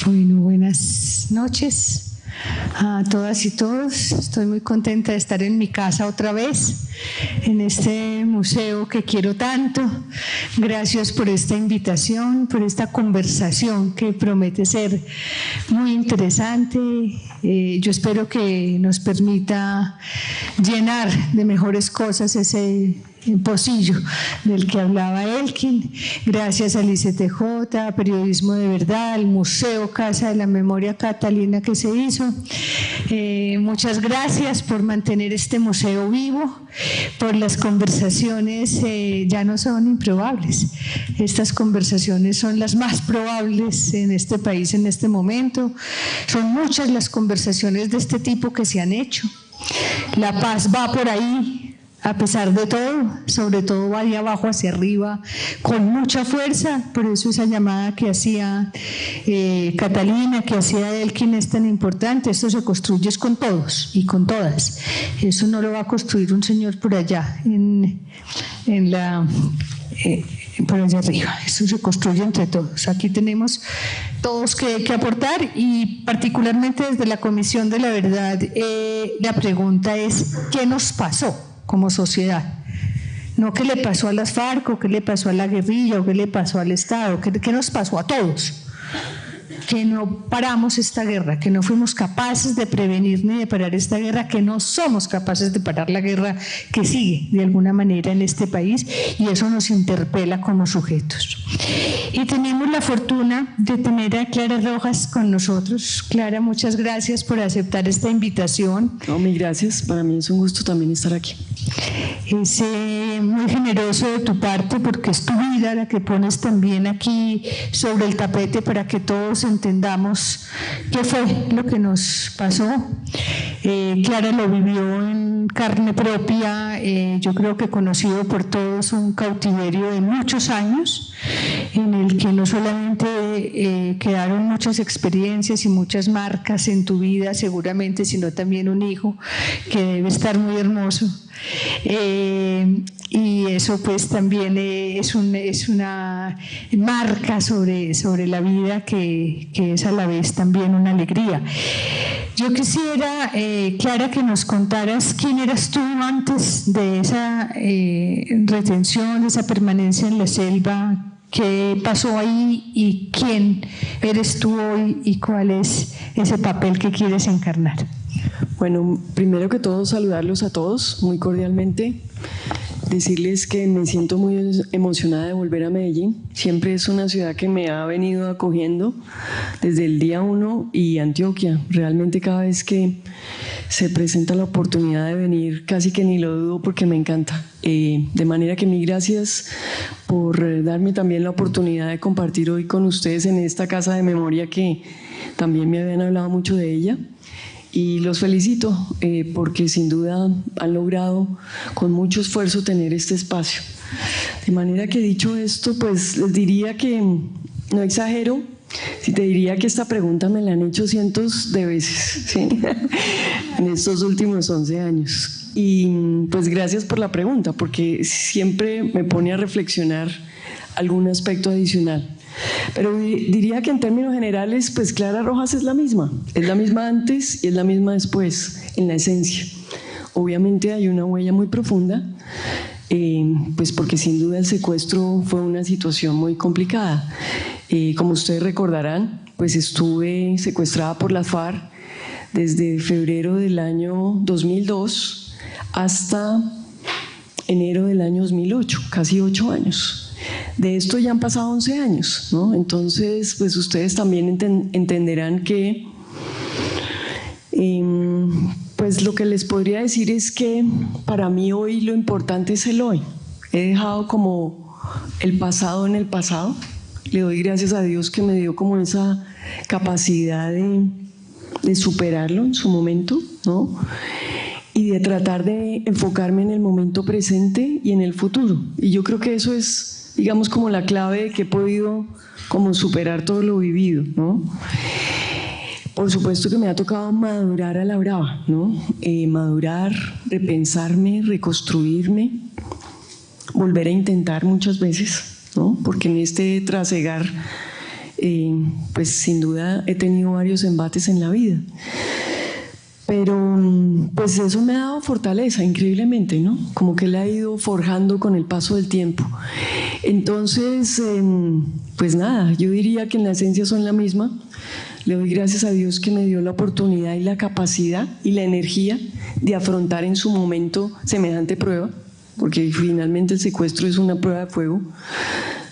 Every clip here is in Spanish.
Bueno, buenas noches a todas y todos. Estoy muy contenta de estar en mi casa otra vez, en este museo que quiero tanto. Gracias por esta invitación, por esta conversación que promete ser muy interesante. Yo espero que nos permita llenar de mejores cosas ese pocillo del que hablaba Elkin. Gracias al ICTJ, a Periodismo de Verdad, al Museo Casa de la Memoria Catalina que se hizo. Muchas gracias por mantener este museo vivo, por las conversaciones, ya no son improbables. Estas conversaciones son las más probables en este país en este momento. Son muchas las conversaciones de este tipo que se han hecho. La paz va por ahí, a pesar de todo, sobre todo va de abajo hacia arriba, con mucha fuerza. Por eso esa llamada que hacía Catalina, que hacía Elkin, es tan importante. Esto se construye con todos y con todas. Eso no lo va a construir un señor por allá, por allá arriba. Eso se construye entre todos. Aquí tenemos todos que aportar, y particularmente desde la Comisión de la Verdad, la pregunta es: ¿qué nos pasó como sociedad? No qué le pasó a las FARC, o qué le pasó a la guerrilla, o qué le pasó al Estado, qué nos pasó a todos. Que no paramos esta guerra, que no fuimos capaces de prevenir ni de parar esta guerra, que no somos capaces de parar la guerra que sigue de alguna manera en este país, y eso nos interpela como sujetos. Y tenemos la fortuna de tener a Clara Rojas con nosotros. Clara, muchas gracias por aceptar esta invitación. No, mil gracias, para mí es un gusto también estar aquí. Es muy generoso de tu parte, porque es tu vida la que pones también aquí sobre el tapete para que todos entendamos qué fue lo que nos pasó. Clara lo vivió en carne propia, yo creo que conocido por todos, un cautiverio de muchos años, en el que no solamente quedaron muchas experiencias y muchas marcas en tu vida seguramente, sino también un hijo que debe estar muy hermoso. Y eso pues también es una marca sobre la vida que es a la vez también una alegría. Yo quisiera, Clara, que nos contaras quién eras tú antes de esa retención, de esa permanencia en la selva. ¿Qué pasó ahí y quién eres tú hoy y cuál es ese papel que quieres encarnar? Bueno, primero que todo saludarlos a todos muy cordialmente, decirles que me siento muy emocionada de volver a Medellín. Siempre es una ciudad que me ha venido acogiendo desde el día 1, y Antioquia. Realmente cada vez que se presenta la oportunidad de venir, casi que ni lo dudo porque me encanta. De manera que mil gracias por darme también la oportunidad de compartir hoy con ustedes en esta casa de memoria, que también me habían hablado mucho de ella. Y los felicito porque sin duda han logrado con mucho esfuerzo tener este espacio. De manera que, dicho esto, pues les diría que no exagero si te diría que esta pregunta me la han hecho cientos de veces, ¿sí? En estos últimos 11 años. Y pues gracias por la pregunta, porque siempre me pone a reflexionar algún aspecto adicional. Pero diría que en términos generales, pues Clara Rojas es la misma antes y es la misma después, en la esencia. Obviamente hay una huella muy profunda, pues porque sin duda el secuestro fue una situación muy complicada. Como ustedes recordarán, pues estuve secuestrada por las FARC desde febrero del año 2002 hasta enero del año 2008, casi 8 años. De esto ya han pasado 11 años, ¿no? Entonces, pues ustedes también entenderán que, pues lo que les podría decir es que para mí hoy lo importante es el hoy. He dejado como el pasado en el pasado. Le doy gracias a Dios que me dio como esa capacidad de superarlo en su momento, ¿no? Y de tratar de enfocarme en el momento presente y en el futuro. Y yo creo que eso es, digamos, como la clave de que he podido como superar todo lo vivido, ¿no? Por supuesto que me ha tocado madurar a la brava, ¿no? Madurar, repensarme, reconstruirme, volver a intentar muchas veces, ¿no? Porque en este trasegar, pues sin duda he tenido varios embates en la vida. Pero pues eso me ha dado fortaleza, increíblemente, ¿no? Como que la he ido forjando con el paso del tiempo. Entonces, pues nada, yo diría que en la esencia son la misma. Le doy gracias a Dios que me dio la oportunidad y la capacidad y la energía de afrontar en su momento semejante prueba, porque finalmente el secuestro es una prueba de fuego,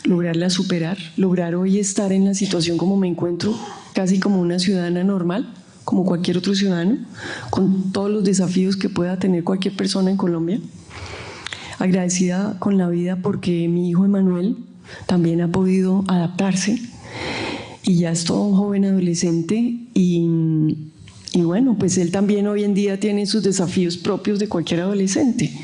lograrla superar, lograr hoy estar en la situación como me encuentro, casi como una ciudadana normal, como cualquier otro ciudadano, con todos los desafíos que pueda tener cualquier persona en Colombia. Agradecida con la vida porque mi hijo Emanuel también ha podido adaptarse y ya es todo un joven adolescente y bueno, pues él también hoy en día tiene sus desafíos propios de cualquier adolescente.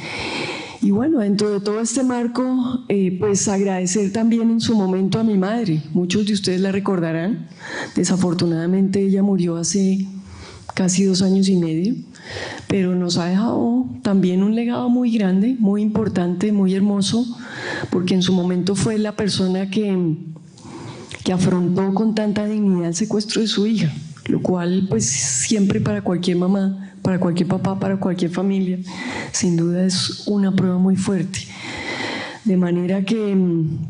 Y bueno, dentro de todo este marco, pues agradecer también en su momento a mi madre. Muchos de ustedes la recordarán. Desafortunadamente ella murió hace casi 2 años y medio, pero nos ha dejado también un legado muy grande, muy importante, muy hermoso, porque en su momento fue la persona que afrontó con tanta dignidad el secuestro de su hija, lo cual pues siempre para cualquier mamá, para cualquier papá, para cualquier familia, sin duda es una prueba muy fuerte. De manera que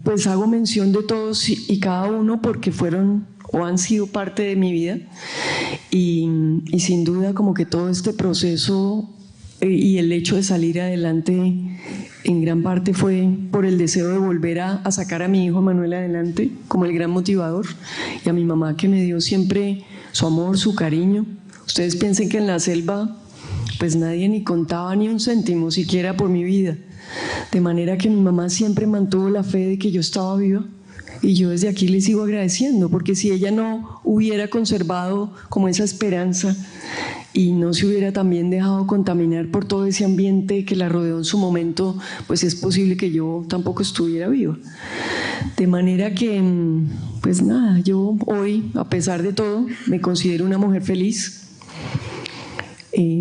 pues hago mención de todos y cada uno porque fueron o han sido parte de mi vida y sin duda como que todo este proceso y el hecho de salir adelante en gran parte fue por el deseo de volver a sacar a mi hijo Manuel adelante como el gran motivador, y a mi mamá que me dio siempre su amor, su cariño. Ustedes piensen que en la selva pues nadie ni contaba ni un céntimo siquiera por mi vida, de manera que mi mamá siempre mantuvo la fe de que yo estaba viva. Y yo desde aquí le sigo agradeciendo, porque si ella no hubiera conservado como esa esperanza y no se hubiera también dejado contaminar por todo ese ambiente que la rodeó en su momento, pues es posible que yo tampoco estuviera viva. De manera que, pues nada, yo hoy, a pesar de todo, me considero una mujer feliz.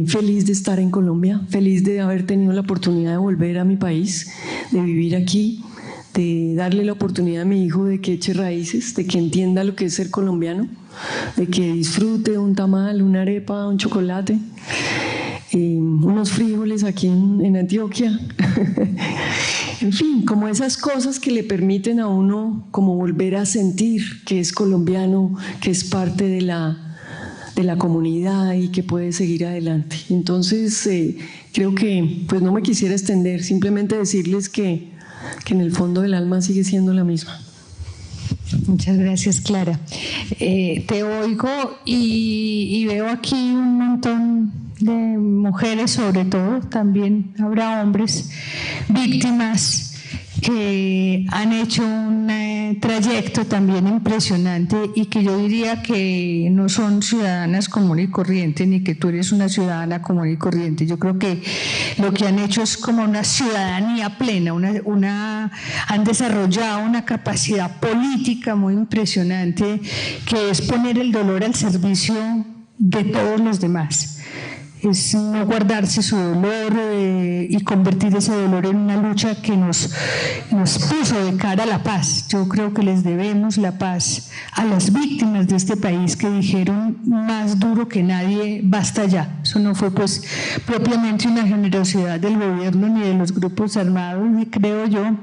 Feliz de estar en Colombia, feliz de haber tenido la oportunidad de volver a mi país, de vivir aquí, de darle la oportunidad a mi hijo de que eche raíces, de que entienda lo que es ser colombiano, de que disfrute un tamal, una arepa, un chocolate, unos frijoles aquí en Antioquia. En fin, como esas cosas que le permiten a uno como volver a sentir que es colombiano, que es parte de la comunidad y que puede seguir adelante. Entonces, creo que pues no me quisiera extender, simplemente decirles que en el fondo del alma sigue siendo la misma. Muchas gracias, Clara. Te oigo y veo aquí un montón de mujeres, sobre todo, también habrá hombres, víctimas que han hecho un trayecto también impresionante y que yo diría que no son ciudadanas común y corriente, ni que tú eres una ciudadana común y corriente. Yo creo que lo que han hecho es como una ciudadanía plena, han desarrollado una capacidad política muy impresionante, que es poner el dolor al servicio de todos los demás. Es no guardarse su dolor y convertir ese dolor en una lucha que nos puso de cara a la paz. Yo creo que les debemos la paz a las víctimas de este país, que dijeron más duro que nadie, basta ya. Eso no fue pues propiamente una generosidad del gobierno ni de los grupos armados, creo yo,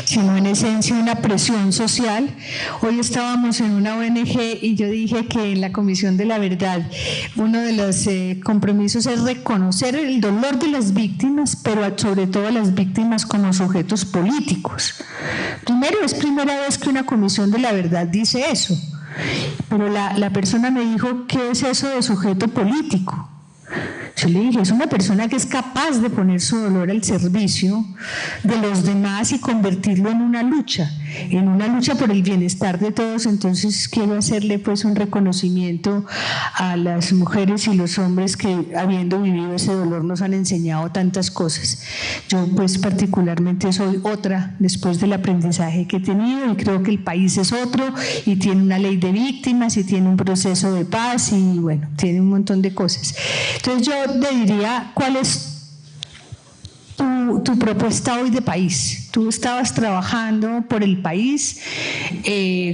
sino en esencia una presión social. Hoy estábamos en una ONG y yo dije que en la Comisión de la Verdad uno de los compromisos es reconocer el dolor de las víctimas, pero sobre todo a las víctimas como sujetos políticos. Primero, es primera vez que una Comisión de la Verdad dice eso, pero la persona me dijo, ¿qué es eso de sujeto político? Yo le dije, es una persona que es capaz de poner su dolor al servicio de los demás y convertirlo en una lucha por el bienestar de todos. Entonces quiero hacerle pues un reconocimiento a las mujeres y los hombres que, habiendo vivido ese dolor, nos han enseñado tantas cosas. Yo pues particularmente soy otra después del aprendizaje que he tenido, y creo que el país es otro y tiene una ley de víctimas y tiene un proceso de paz y bueno, tiene un montón de cosas. Entonces yo le diría, ¿cuál es tu propuesta hoy de país? Tú estabas trabajando por el país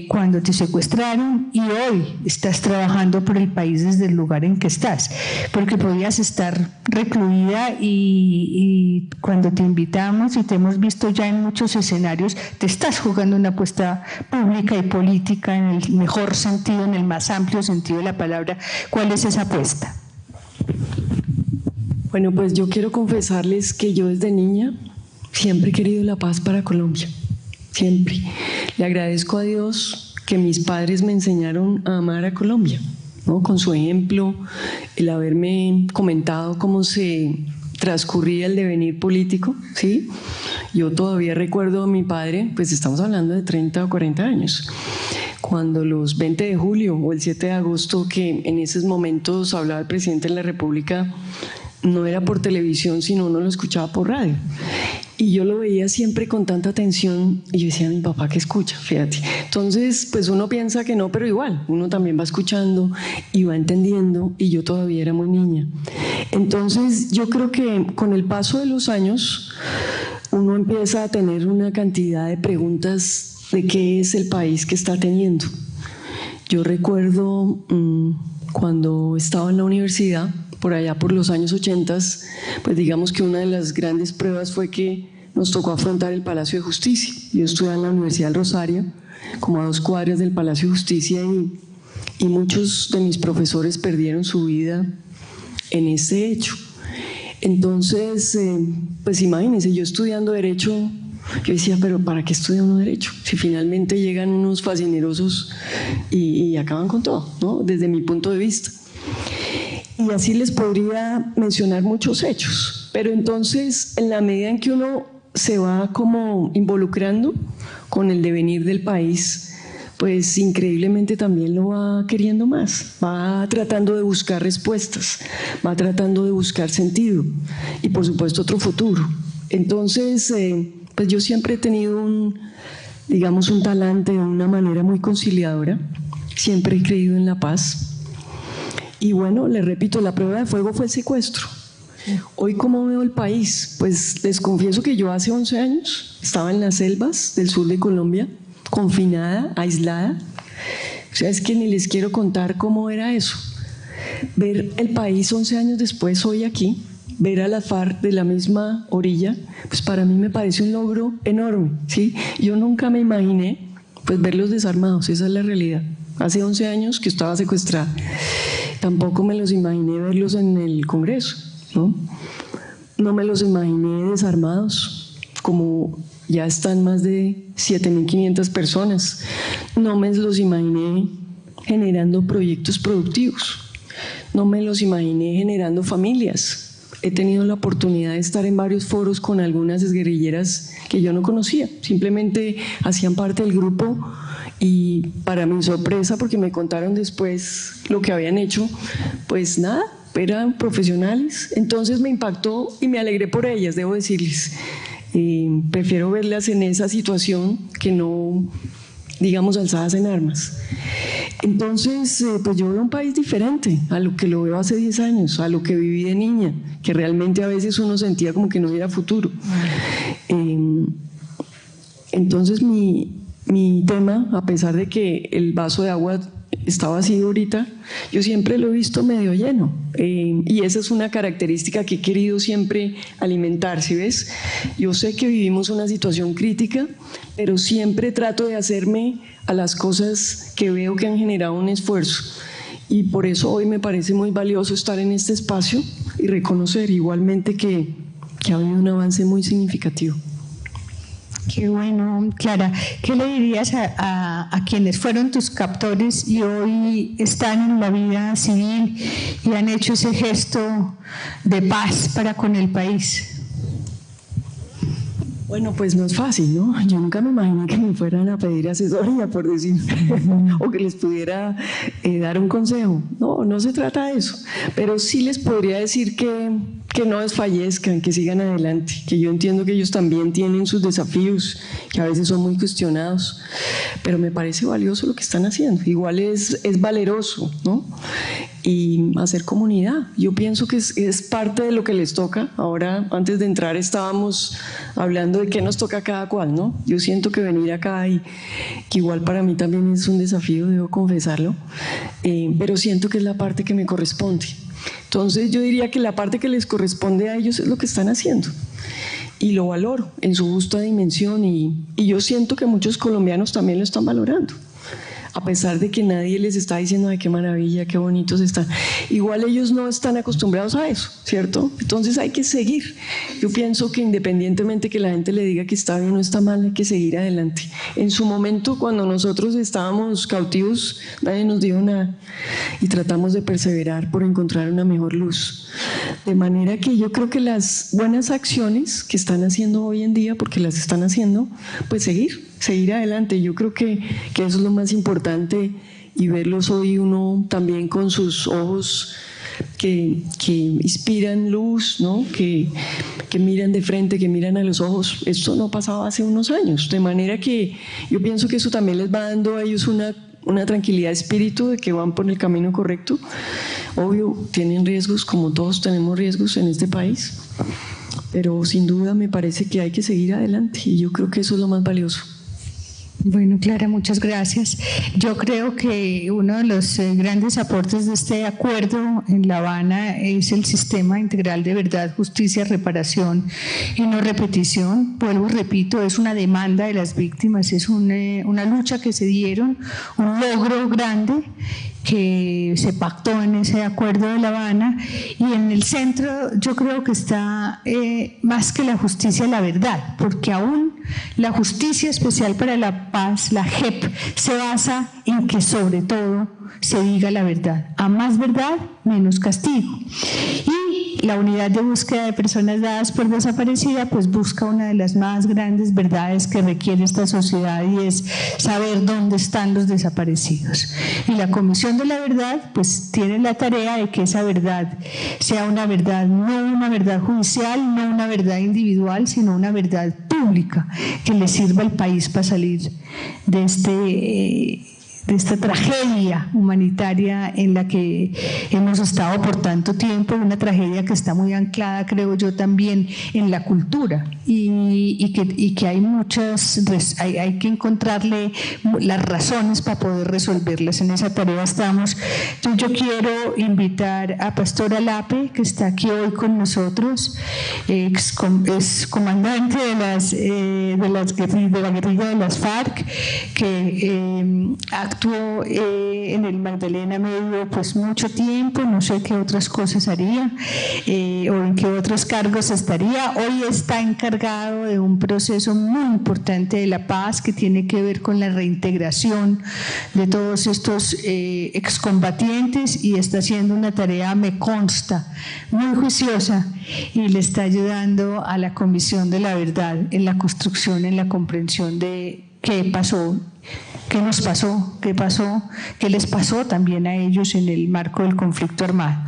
cuando te secuestraron, y hoy estás trabajando por el país desde el lugar en que estás, porque podías estar recluida y cuando te invitamos y te hemos visto ya en muchos escenarios, te estás jugando una apuesta pública y política en el mejor sentido, en el más amplio sentido de la palabra. ¿Cuál es esa apuesta? Bueno, pues yo quiero confesarles que yo desde niña siempre he querido la paz para Colombia, siempre. Le agradezco a Dios que mis padres me enseñaron a amar a Colombia, ¿no? Con su ejemplo, el haberme comentado cómo se transcurría el devenir político, ¿sí? Yo todavía recuerdo a mi padre, pues estamos hablando de 30 o 40 años, cuando los 20 de julio o el 7 de agosto, que en esos momentos hablaba el presidente de la República, no era por televisión, sino uno lo escuchaba por radio. Y yo lo veía siempre con tanta atención y yo decía, mi papá que escucha, fíjate. Entonces, pues uno piensa que no, pero igual, uno también va escuchando y va entendiendo, y yo todavía era muy niña. Entonces, yo creo que con el paso de los años, uno empieza a tener una cantidad de preguntas de qué es el país que está teniendo. Yo recuerdo cuando estaba en la universidad, por allá por los años 80, pues digamos que una de las grandes pruebas fue que nos tocó afrontar el Palacio de Justicia. Yo estudiaba en la Universidad del Rosario, como a 2 cuadras del Palacio de Justicia, y muchos de mis profesores perdieron su vida en ese hecho. Entonces, pues imagínense, yo estudiando Derecho, yo decía, pero ¿para qué estudia uno Derecho? Si finalmente llegan unos fascinerosos y acaban con todo, ¿no? Desde mi punto de vista. Y así les podría mencionar muchos hechos, pero entonces en la medida en que uno se va como involucrando con el devenir del país, pues increíblemente también lo va queriendo más, va tratando de buscar respuestas, va tratando de buscar sentido y por supuesto otro futuro. Entonces, pues yo siempre he tenido digamos un talante, una manera muy conciliadora, siempre he creído en la paz. Y bueno, les repito, la prueba de fuego fue el secuestro. Hoy, ¿cómo veo el país? Pues les confieso que yo hace 11 años estaba en las selvas del sur de Colombia, confinada, aislada. O sea, es que ni les quiero contar cómo era eso. Ver el país 11 años después, hoy aquí, ver a las FARC de la misma orilla, pues para mí me parece un logro enorme, ¿sí? Yo nunca me imaginé pues verlos desarmados, esa es la realidad. Hace 11 años que estaba secuestrada. Tampoco me los imaginé verlos en el Congreso, ¿no? No me los imaginé desarmados, como ya están más de 7.500 personas. No me los imaginé generando proyectos productivos. No me los imaginé generando familias. He tenido la oportunidad de estar en varios foros con algunas exguerrilleras que yo no conocía. Simplemente hacían parte del grupo. Y para mi sorpresa, porque me contaron después lo que habían hecho, pues nada, eran profesionales. Entonces me impactó y me alegré por ellas, debo decirles. Prefiero verlas en esa situación que no, digamos, alzadas en armas. Entonces, pues yo veo un país diferente a lo que lo veo hace 10 años, a lo que viví de niña, que realmente a veces uno sentía como que no hubiera futuro. Entonces mi tema, a pesar de que el vaso de agua está vacío ahorita, yo siempre lo he visto medio lleno, y esa es una característica que he querido siempre alimentar, ¿sí ves? Yo sé que vivimos una situación crítica, pero siempre trato de hacerme a las cosas que veo que han generado un esfuerzo, y por eso hoy me parece muy valioso estar en este espacio y reconocer igualmente que ha habido un avance muy significativo. Qué bueno, Clara. ¿Qué le dirías a quienes fueron tus captores y hoy están en la vida civil y han hecho ese gesto de paz para con el país? Bueno, pues no es fácil, ¿no? Yo nunca me imaginé que me fueran a pedir asesoría, por decir, o que les pudiera dar un consejo. No, no se trata de eso. Pero sí les podría decir que no desfallezcan, que sigan adelante, que yo entiendo que ellos también tienen sus desafíos, que a veces son muy cuestionados, pero me parece valioso lo que están haciendo. Igual es valeroso, ¿no? Y hacer comunidad. Yo pienso que es parte de lo que les toca. Ahora, antes de entrar, estábamos hablando de qué nos toca a cada cual, ¿no? Yo siento que venir acá y que igual para mí también es un desafío, debo confesarlo, pero siento que es la parte que me corresponde. Entonces yo diría que la parte que les corresponde a ellos es lo que están haciendo y lo valoro en su justa dimensión y yo siento que muchos colombianos también lo están valorando. A pesar de que nadie les está diciendo ay, qué maravilla, qué bonitos están. Igual ellos no están acostumbrados a eso, ¿cierto? Entonces hay que seguir. Yo pienso que independientemente que la gente le diga que está bien o está mal, hay que seguir adelante. En su momento, cuando nosotros estábamos cautivos, nadie nos dijo nada y tratamos de perseverar por encontrar una mejor luz. De manera que yo creo que las buenas acciones que están haciendo hoy en día, porque las están haciendo, pues seguir adelante. Yo creo que eso es lo más importante y verlos hoy uno también con sus ojos que inspiran luz, ¿no? Que miran de frente, que miran a los ojos. Esto no pasaba hace unos años, de manera que yo pienso que eso también les va dando a ellos una tranquilidad de espíritu de que van por el camino correcto. Obvio, tienen riesgos como todos tenemos riesgos en este país, pero sin duda me parece que hay que seguir adelante y yo creo que eso es lo más valioso. Bueno, Clara, muchas gracias. Yo creo que uno de los grandes aportes de este acuerdo en La Habana es el sistema integral de verdad, justicia, reparación y no repetición. Vuelvo, repito, es una demanda de las víctimas, es una lucha que se dieron, un logro grande que se pactó en ese acuerdo de La Habana, y en el centro yo creo que está más que la justicia, la verdad, porque aún la justicia especial para la paz, la JEP, se basa en que sobre todo se diga la verdad. A más verdad, menos castigo. Y la unidad de búsqueda de personas dadas por desaparecida pues busca una de las más grandes verdades que requiere esta sociedad, y es saber dónde están los desaparecidos. Y la Comisión de la Verdad pues tiene la tarea de que esa verdad sea una verdad, no una verdad judicial, no una verdad individual, sino una verdad pública que le sirva al país para salir de esta tragedia humanitaria en la que hemos estado por tanto tiempo, una tragedia que está muy anclada, creo yo, también en la cultura y que hay hay que encontrarle las razones para poder resolverlas. En esa tarea estamos. Entonces yo quiero invitar a Pastora Lape, que está aquí hoy con nosotros, es comandante de la guerrilla de las FARC, que actuó en el Magdalena Medio pues mucho tiempo, no sé qué otras cosas haría o en qué otros cargos estaría. Hoy está encargado de un proceso muy importante de la paz que tiene que ver con la reintegración de todos estos excombatientes, y está haciendo una tarea, me consta, muy juiciosa, y le está ayudando a la Comisión de la Verdad en la construcción, en la comprensión de qué pasó, qué nos pasó, qué les pasó también a ellos en el marco del conflicto armado.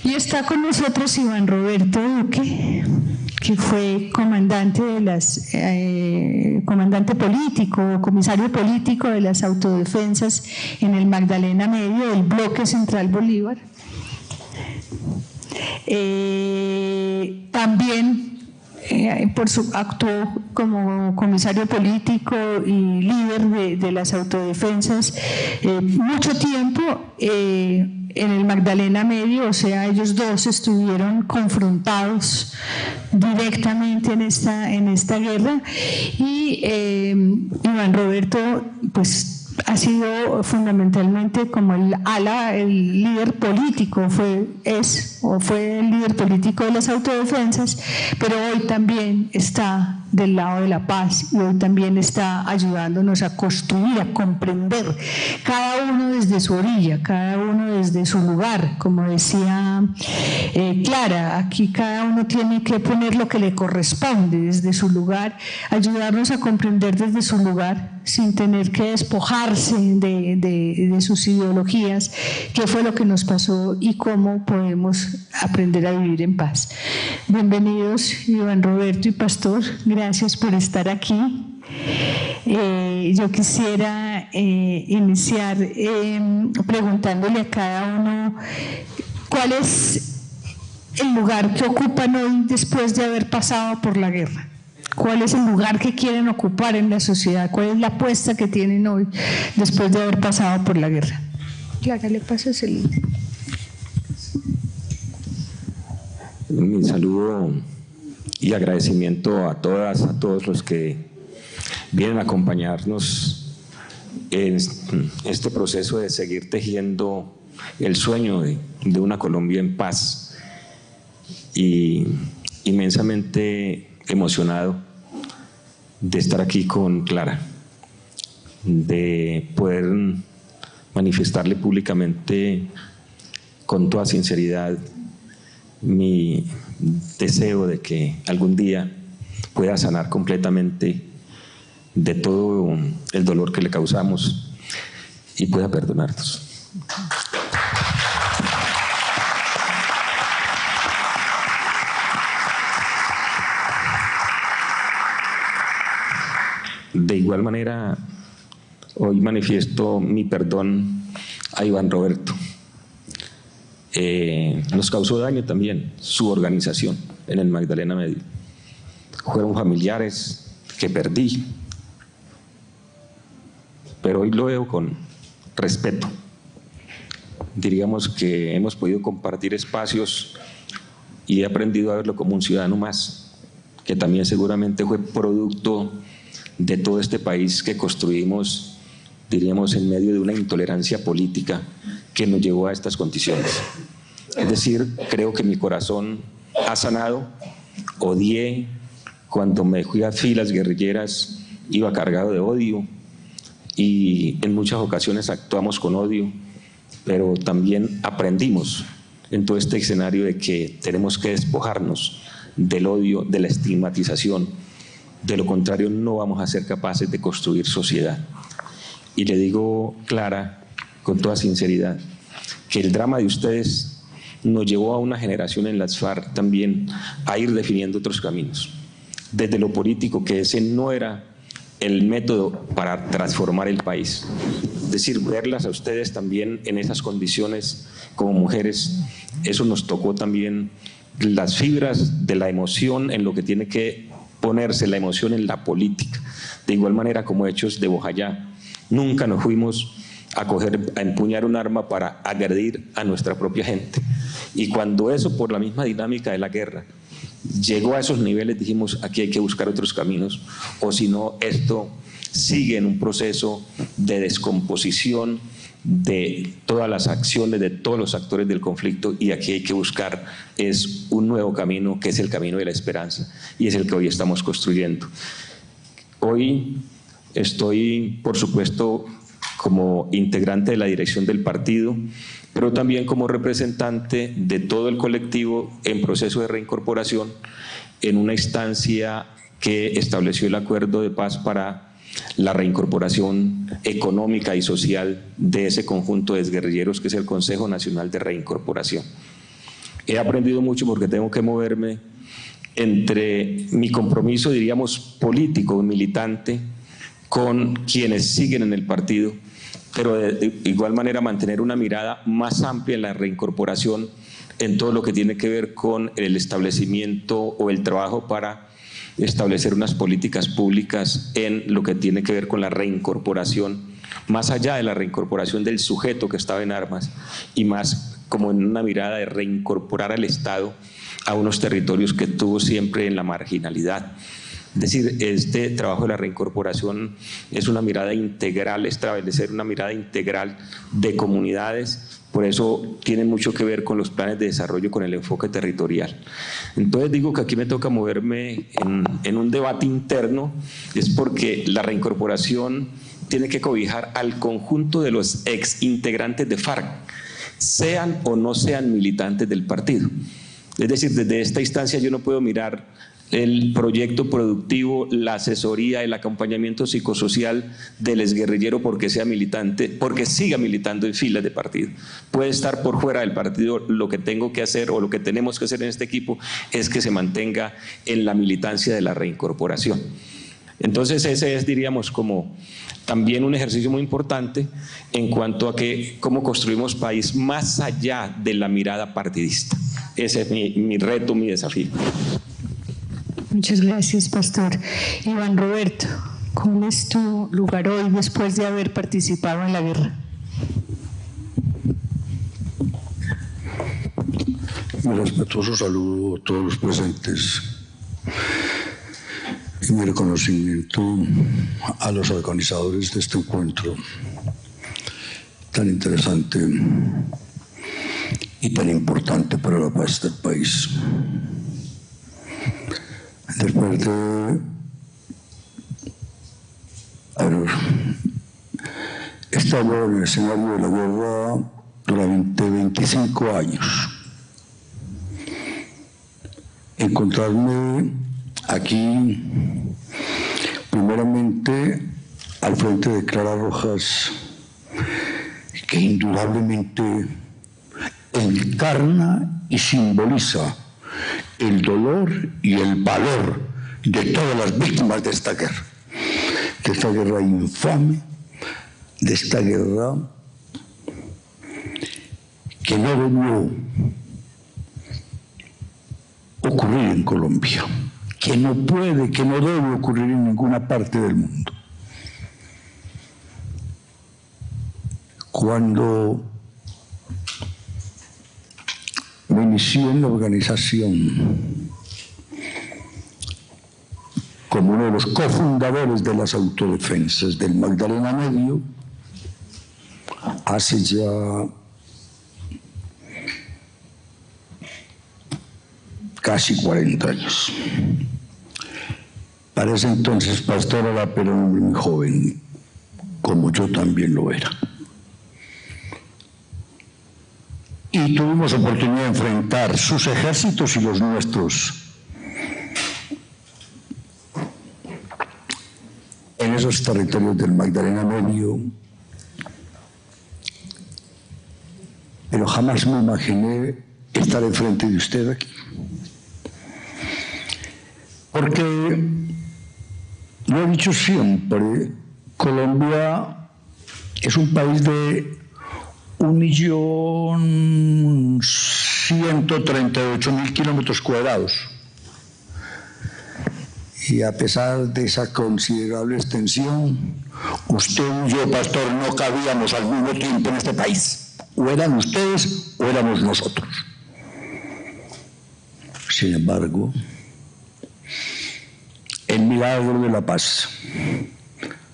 Y está con nosotros Iván Roberto Duque, que fue comandante político, comisario político de las autodefensas en el Magdalena Medio, del Bloque Central Bolívar. También actuó como comisario político y líder de las autodefensas mucho tiempo en el Magdalena Medio, o sea, ellos dos estuvieron confrontados directamente en esta guerra, y Iván Roberto pues ha sido fundamentalmente como el líder político, fue el líder político de las autodefensas, pero hoy también está del lado de la paz y hoy también está ayudándonos a construir, a comprender cada uno desde su orilla, cada uno desde su lugar. Como decía Clara, aquí cada uno tiene que poner lo que le corresponde desde su lugar, ayudarnos a comprender desde su lugar sin tener que despojarse de sus ideologías, qué fue lo que nos pasó y cómo podemos aprender a vivir en paz. Bienvenidos Iván Roberto y Pastor, gracias por estar aquí. Yo quisiera iniciar preguntándole a cada uno cuál es el lugar que ocupan hoy después de haber pasado por la guerra. ¿Cuál es el lugar que quieren ocupar en la sociedad? ¿Cuál es la apuesta que tienen hoy después de haber pasado por la guerra? Clara, le pasas el... Mi saludo y agradecimiento a todas, a todos los que vienen a acompañarnos en este proceso de seguir tejiendo el sueño de una Colombia en paz. Y inmensamente emocionado de estar aquí con Clara, de poder manifestarle públicamente con toda sinceridad mi deseo de que algún día pueda sanar completamente de todo el dolor que le causamos y pueda perdonarnos. De igual manera, hoy manifiesto mi perdón a Iván Roberto. Nos causó daño también su organización en el Magdalena Medio. Fueron familiares que perdí, pero hoy lo veo con respeto. Diríamos que hemos podido compartir espacios y he aprendido a verlo como un ciudadano más, que también seguramente fue producto de todo este país que construimos, diríamos, en medio de una intolerancia política que nos llevó a estas condiciones. Es decir, creo que mi corazón ha sanado. Odié cuando me fui a filas guerrilleras, iba cargado de odio y en muchas ocasiones actuamos con odio, pero también aprendimos en todo este escenario de que tenemos que despojarnos del odio, de la estigmatización. De lo contrario, no vamos a ser capaces de construir sociedad. Y le digo, Clara, con toda sinceridad, que el drama de ustedes nos llevó a una generación en las FARC también a ir definiendo otros caminos. Desde lo político, que ese no era el método para transformar el país. Es decir, verlas a ustedes también en esas condiciones como mujeres, eso nos tocó también las fibras de la emoción en lo que tiene que ponerse la emoción en la política. De igual manera como hechos de Bojayá, nunca nos fuimos a empuñar un arma para agredir a nuestra propia gente. Y cuando eso, por la misma dinámica de la guerra, llegó a esos niveles, dijimos, aquí hay que buscar otros caminos, o si no, esto sigue en un proceso de descomposición de todas las acciones, de todos los actores del conflicto, y aquí hay que buscar es un nuevo camino, que es el camino de la esperanza, y es el que hoy estamos construyendo. Hoy estoy, por supuesto, como integrante de la dirección del partido, pero también como representante de todo el colectivo en proceso de reincorporación en una instancia que estableció el acuerdo de paz para la reincorporación económica y social de ese conjunto de exguerrilleros que es el Consejo Nacional de Reincorporación. He aprendido mucho porque tengo que moverme entre mi compromiso, diríamos, político, militante, con quienes siguen en el partido, pero de igual manera mantener una mirada más amplia en la reincorporación en todo lo que tiene que ver con el establecimiento o el trabajo para establecer unas políticas públicas en lo que tiene que ver con la reincorporación, más allá de la reincorporación del sujeto que estaba en armas y más como en una mirada de reincorporar al Estado a unos territorios que tuvo siempre en la marginalidad. Es decir, este trabajo de la reincorporación es una mirada integral, establecer una mirada integral de comunidades Por eso tiene mucho que ver con los planes de desarrollo, con el enfoque territorial. Entonces digo que aquí me toca moverme en un debate interno, es porque la reincorporación tiene que cobijar al conjunto de los ex integrantes de FARC, sean o no sean militantes del partido. Es decir, desde esta instancia yo no puedo mirar el proyecto productivo, la asesoría, el acompañamiento psicosocial del exguerrillero porque sea militante, porque siga militando en filas de partido. Puede estar por fuera del partido, lo que tengo que hacer o lo que tenemos que hacer en este equipo es que se mantenga en la militancia de la reincorporación. Entonces ese es, diríamos, como también un ejercicio muy importante en cuanto a que cómo construimos país más allá de la mirada partidista. Ese es mi reto, mi desafío. Muchas gracias, pastor. Iván Roberto, ¿cuál es tu lugar hoy después de haber participado en la guerra? Mi respetuoso saludo a todos los presentes y mi reconocimiento a los organizadores de este encuentro tan interesante y tan importante para la paz del país. Después de haber estado en el escenario de la guerra durante 25 años, encontrarme aquí, primeramente, al frente de Clara Rojas, que indudablemente encarna y simboliza el dolor y el valor de todas las víctimas de esta guerra infame, de esta guerra que no debió ocurrir en Colombia, que no puede, que no debe ocurrir en ninguna parte del mundo. Cuando me inicié en la organización como uno de los cofundadores de las autodefensas del Magdalena Medio, hace ya casi 40 años. Para ese entonces Pastor era pero un hombre muy joven, como yo también lo era. Y tuvimos oportunidad de enfrentar sus ejércitos y los nuestros en esos territorios del Magdalena Medio, pero jamás me imaginé estar enfrente de usted aquí. Porque, lo he dicho siempre, Colombia es un país de 1.138.000 kilómetros cuadrados. Y a pesar de esa considerable extensión, usted y yo, pastor, no cabíamos al mismo tiempo en este país. O eran ustedes o éramos nosotros. Sin embargo, el milagro de la paz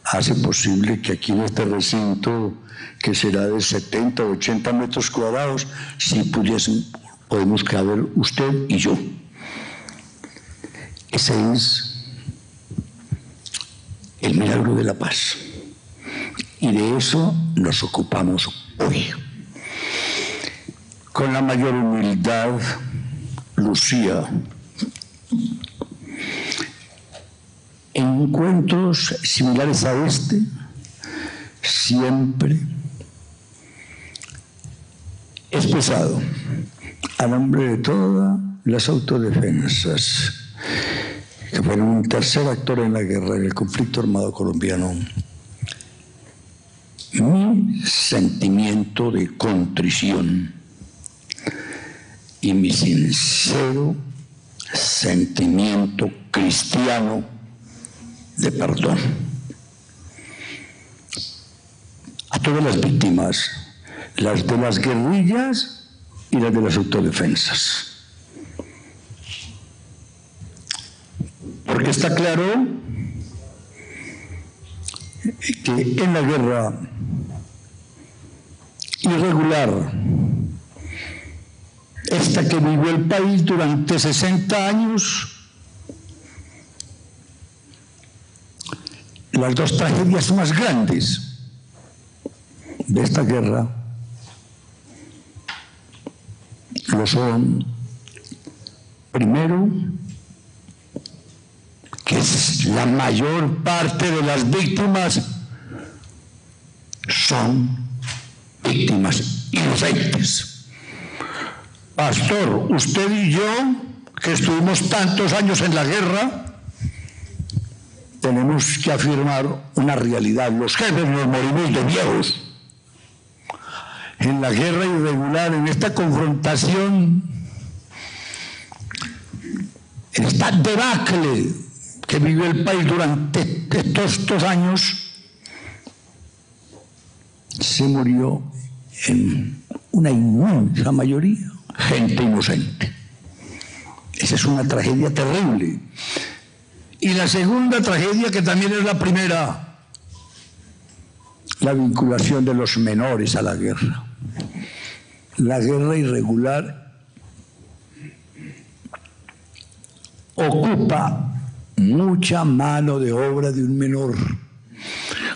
hace posible que aquí en este recinto, que será de 70 o 80 metros cuadrados, si podemos caber usted y yo. Ese es el milagro de la paz. Y de eso nos ocupamos hoy. Con la mayor humildad, Lucía, en encuentros similares a este, siempre he expresado a nombre de todas las autodefensas que fueron un tercer actor en la guerra, en el conflicto armado colombiano, mi sentimiento de contrición y mi sincero sentimiento cristiano de perdón a todas las víctimas, las de las guerrillas y las de las autodefensas. Porque está claro que en la guerra irregular, esta que vivió el país durante 60 años, las dos tragedias más grandes de esta guerra lo son, primero, que la mayor parte de las víctimas son víctimas inocentes. Pastor, usted y yo, que estuvimos tantos años en la guerra, tenemos que afirmar una realidad. Los jefes nos morimos de viejos. En la guerra irregular, en esta confrontación, en esta debacle que vivió el país durante estos años, se murió en una inmensa mayoría gente inocente. Esa es una tragedia terrible. Y la segunda tragedia, que también es la primera, la vinculación de los menores a la guerra. La guerra irregular ocupa mucha mano de obra de un menor.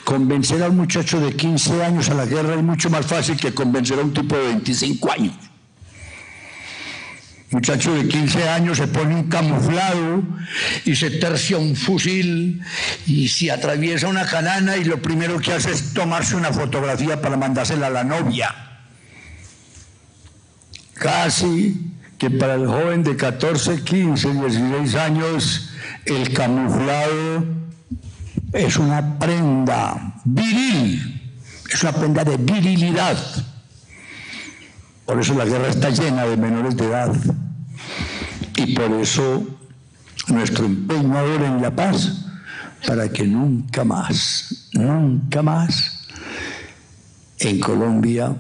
Convencer a un muchacho de 15 años a la guerra es mucho más fácil que convencer a un tipo de 25 años. Muchacho de 15 años se pone un camuflado y se tercia un fusil y se atraviesa una canana y lo primero que hace es tomarse una fotografía para mandársela a la novia. Casi que para el joven de 14, 15, 16 años el camuflado es una prenda viril, es una prenda de virilidad. Por eso la guerra está llena de menores de edad. Y por eso nuestro empeño ahora en la paz, para que nunca más en Colombia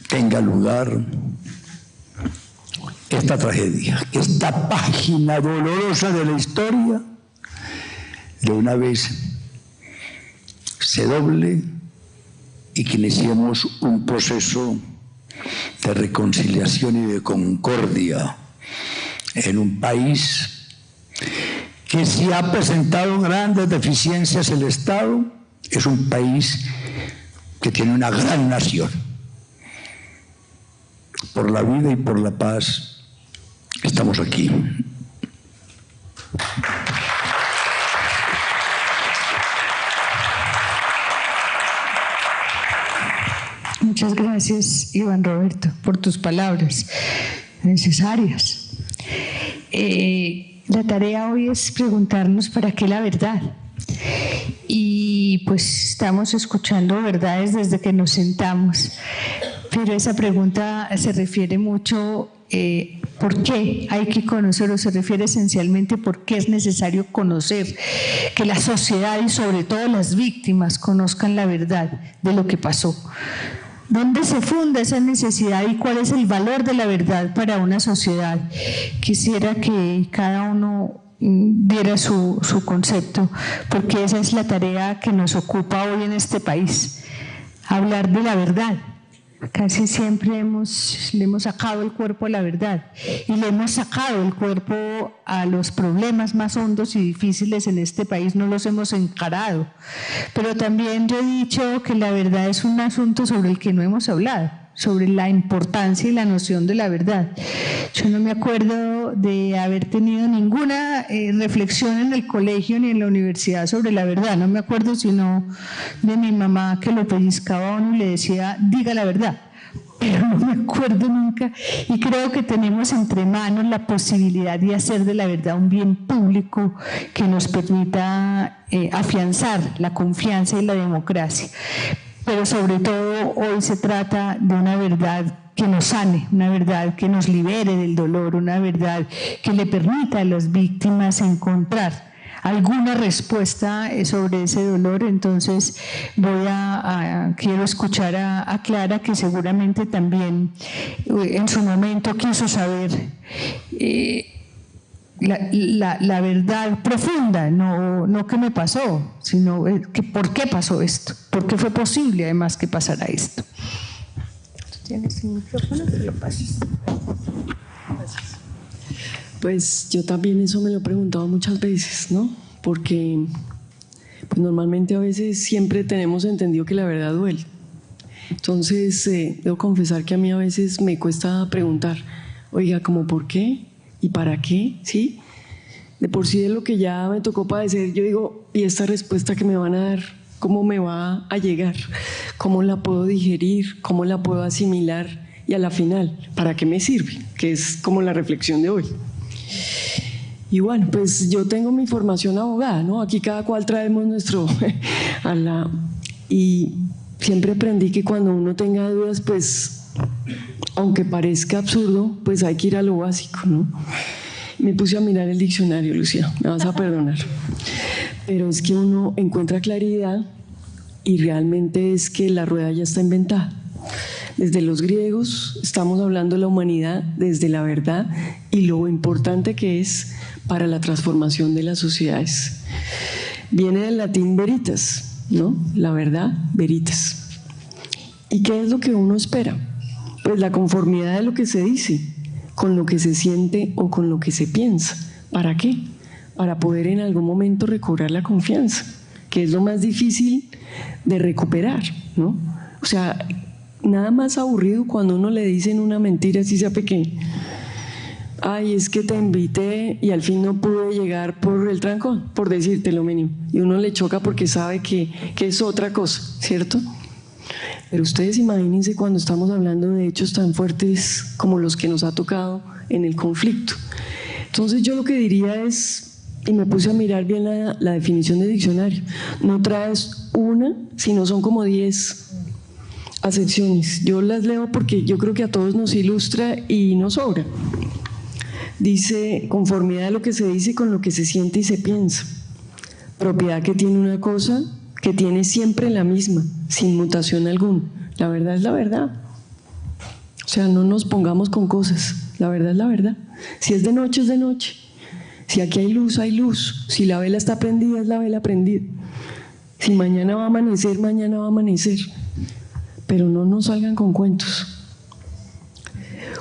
tenga lugar esta tragedia, esta página dolorosa de la historia, de una vez se doble y que iniciemos un proceso de reconciliación y de concordia en un país que si ha presentado grandes deficiencias el Estado, es un país que tiene una gran nación. Por la vida y por la paz estamos aquí. Muchas gracias, Iván Roberto, por tus palabras necesarias. La tarea hoy es preguntarnos ¿para qué la verdad? Y pues estamos escuchando verdades desde que nos sentamos, pero esa pregunta se refiere mucho ¿por qué hay que conocer? O se refiere esencialmente por qué es necesario conocer, que la sociedad y sobre todo las víctimas conozcan la verdad de lo que pasó. ¿Dónde se funda esa necesidad y cuál es el valor de la verdad para una sociedad? Quisiera que cada uno diera su concepto, porque esa es la tarea que nos ocupa hoy en este país, hablar de la verdad. Casi siempre le hemos sacado el cuerpo a la verdad y le hemos sacado el cuerpo a los problemas más hondos y difíciles en este país, no los hemos encarado. Pero también yo he dicho que la verdad es un asunto sobre el que no hemos hablado, sobre la importancia y la noción de la verdad. Yo no me acuerdo de haber tenido ninguna reflexión en el colegio ni en la universidad sobre la verdad. No me acuerdo sino de mi mamá que lo pellizcaba a uno y le decía, diga la verdad. Pero no me acuerdo nunca y creo que tenemos entre manos la posibilidad de hacer de la verdad un bien público que nos permita afianzar la confianza y la democracia. Pero sobre todo hoy se trata de una verdad que nos sane, una verdad que nos libere del dolor, una verdad que le permita a las víctimas encontrar alguna respuesta sobre ese dolor. Entonces quiero escuchar a Clara, que seguramente también en su momento quiso saber la verdad profunda, no qué me pasó, sino que por qué pasó esto, por qué fue posible además que pasara esto. tienes el micrófono, te lo pasas. Gracias. Pues yo también eso me lo he preguntado muchas veces, ¿no? Porque pues normalmente a veces siempre tenemos entendido que la verdad duele. Entonces, debo confesar que a mí a veces me cuesta preguntar, oiga, ¿cómo por qué? ¿Y para qué? ¿Sí? De por sí de lo que ya me tocó padecer, yo digo, ¿y esta respuesta que me van a dar, cómo me va a llegar? ¿Cómo la puedo digerir? ¿Cómo la puedo asimilar? Y a la final, ¿para qué me sirve? Que es como la reflexión de hoy. Y bueno, pues yo tengo mi formación abogada, ¿no? Aquí cada cual traemos nuestro... y siempre aprendí que cuando uno tenga dudas, pues, aunque parezca absurdo, pues hay que ir a lo básico, ¿no? Me puse a mirar el diccionario, Lucía, me vas a perdonar. Pero es que uno encuentra claridad y realmente es que la rueda ya está inventada. Desde los griegos estamos hablando de la humanidad desde la verdad y lo importante que es para la transformación de las sociedades. Viene del latín veritas, ¿no? La verdad, veritas. ¿Y qué es lo que uno espera? Pues la conformidad de lo que se dice, con lo que se siente o con lo que se piensa. ¿Para qué? Para poder en algún momento recobrar la confianza, que es lo más difícil de recuperar, ¿no? O sea, nada más aburrido cuando uno le dicen una mentira, así sea pequeña. Ay, es que te invité y al fin no pude llegar por el trancón, por decirte lo mínimo. Y uno le choca porque sabe que es otra cosa, ¿cierto? Pero ustedes imagínense cuando estamos hablando de hechos tan fuertes como los que nos ha tocado en el conflicto. Entonces yo lo que diría es, y me puse a mirar bien la definición de diccionario, no traes una, sino son como 10 acepciones. Yo las leo porque yo creo que a todos nos ilustra y nos sobra. Dice, conformidad de lo que se dice con lo que se siente y se piensa. Propiedad que tiene una cosa, que tiene siempre la misma, sin mutación alguna. La verdad es la verdad. O sea, no nos pongamos con cosas. La verdad es la verdad. Si es de noche, es de noche. Si aquí hay luz, hay luz. Si la vela está prendida, es la vela prendida. Si mañana va a amanecer, mañana va a amanecer. Pero no nos salgan con cuentos.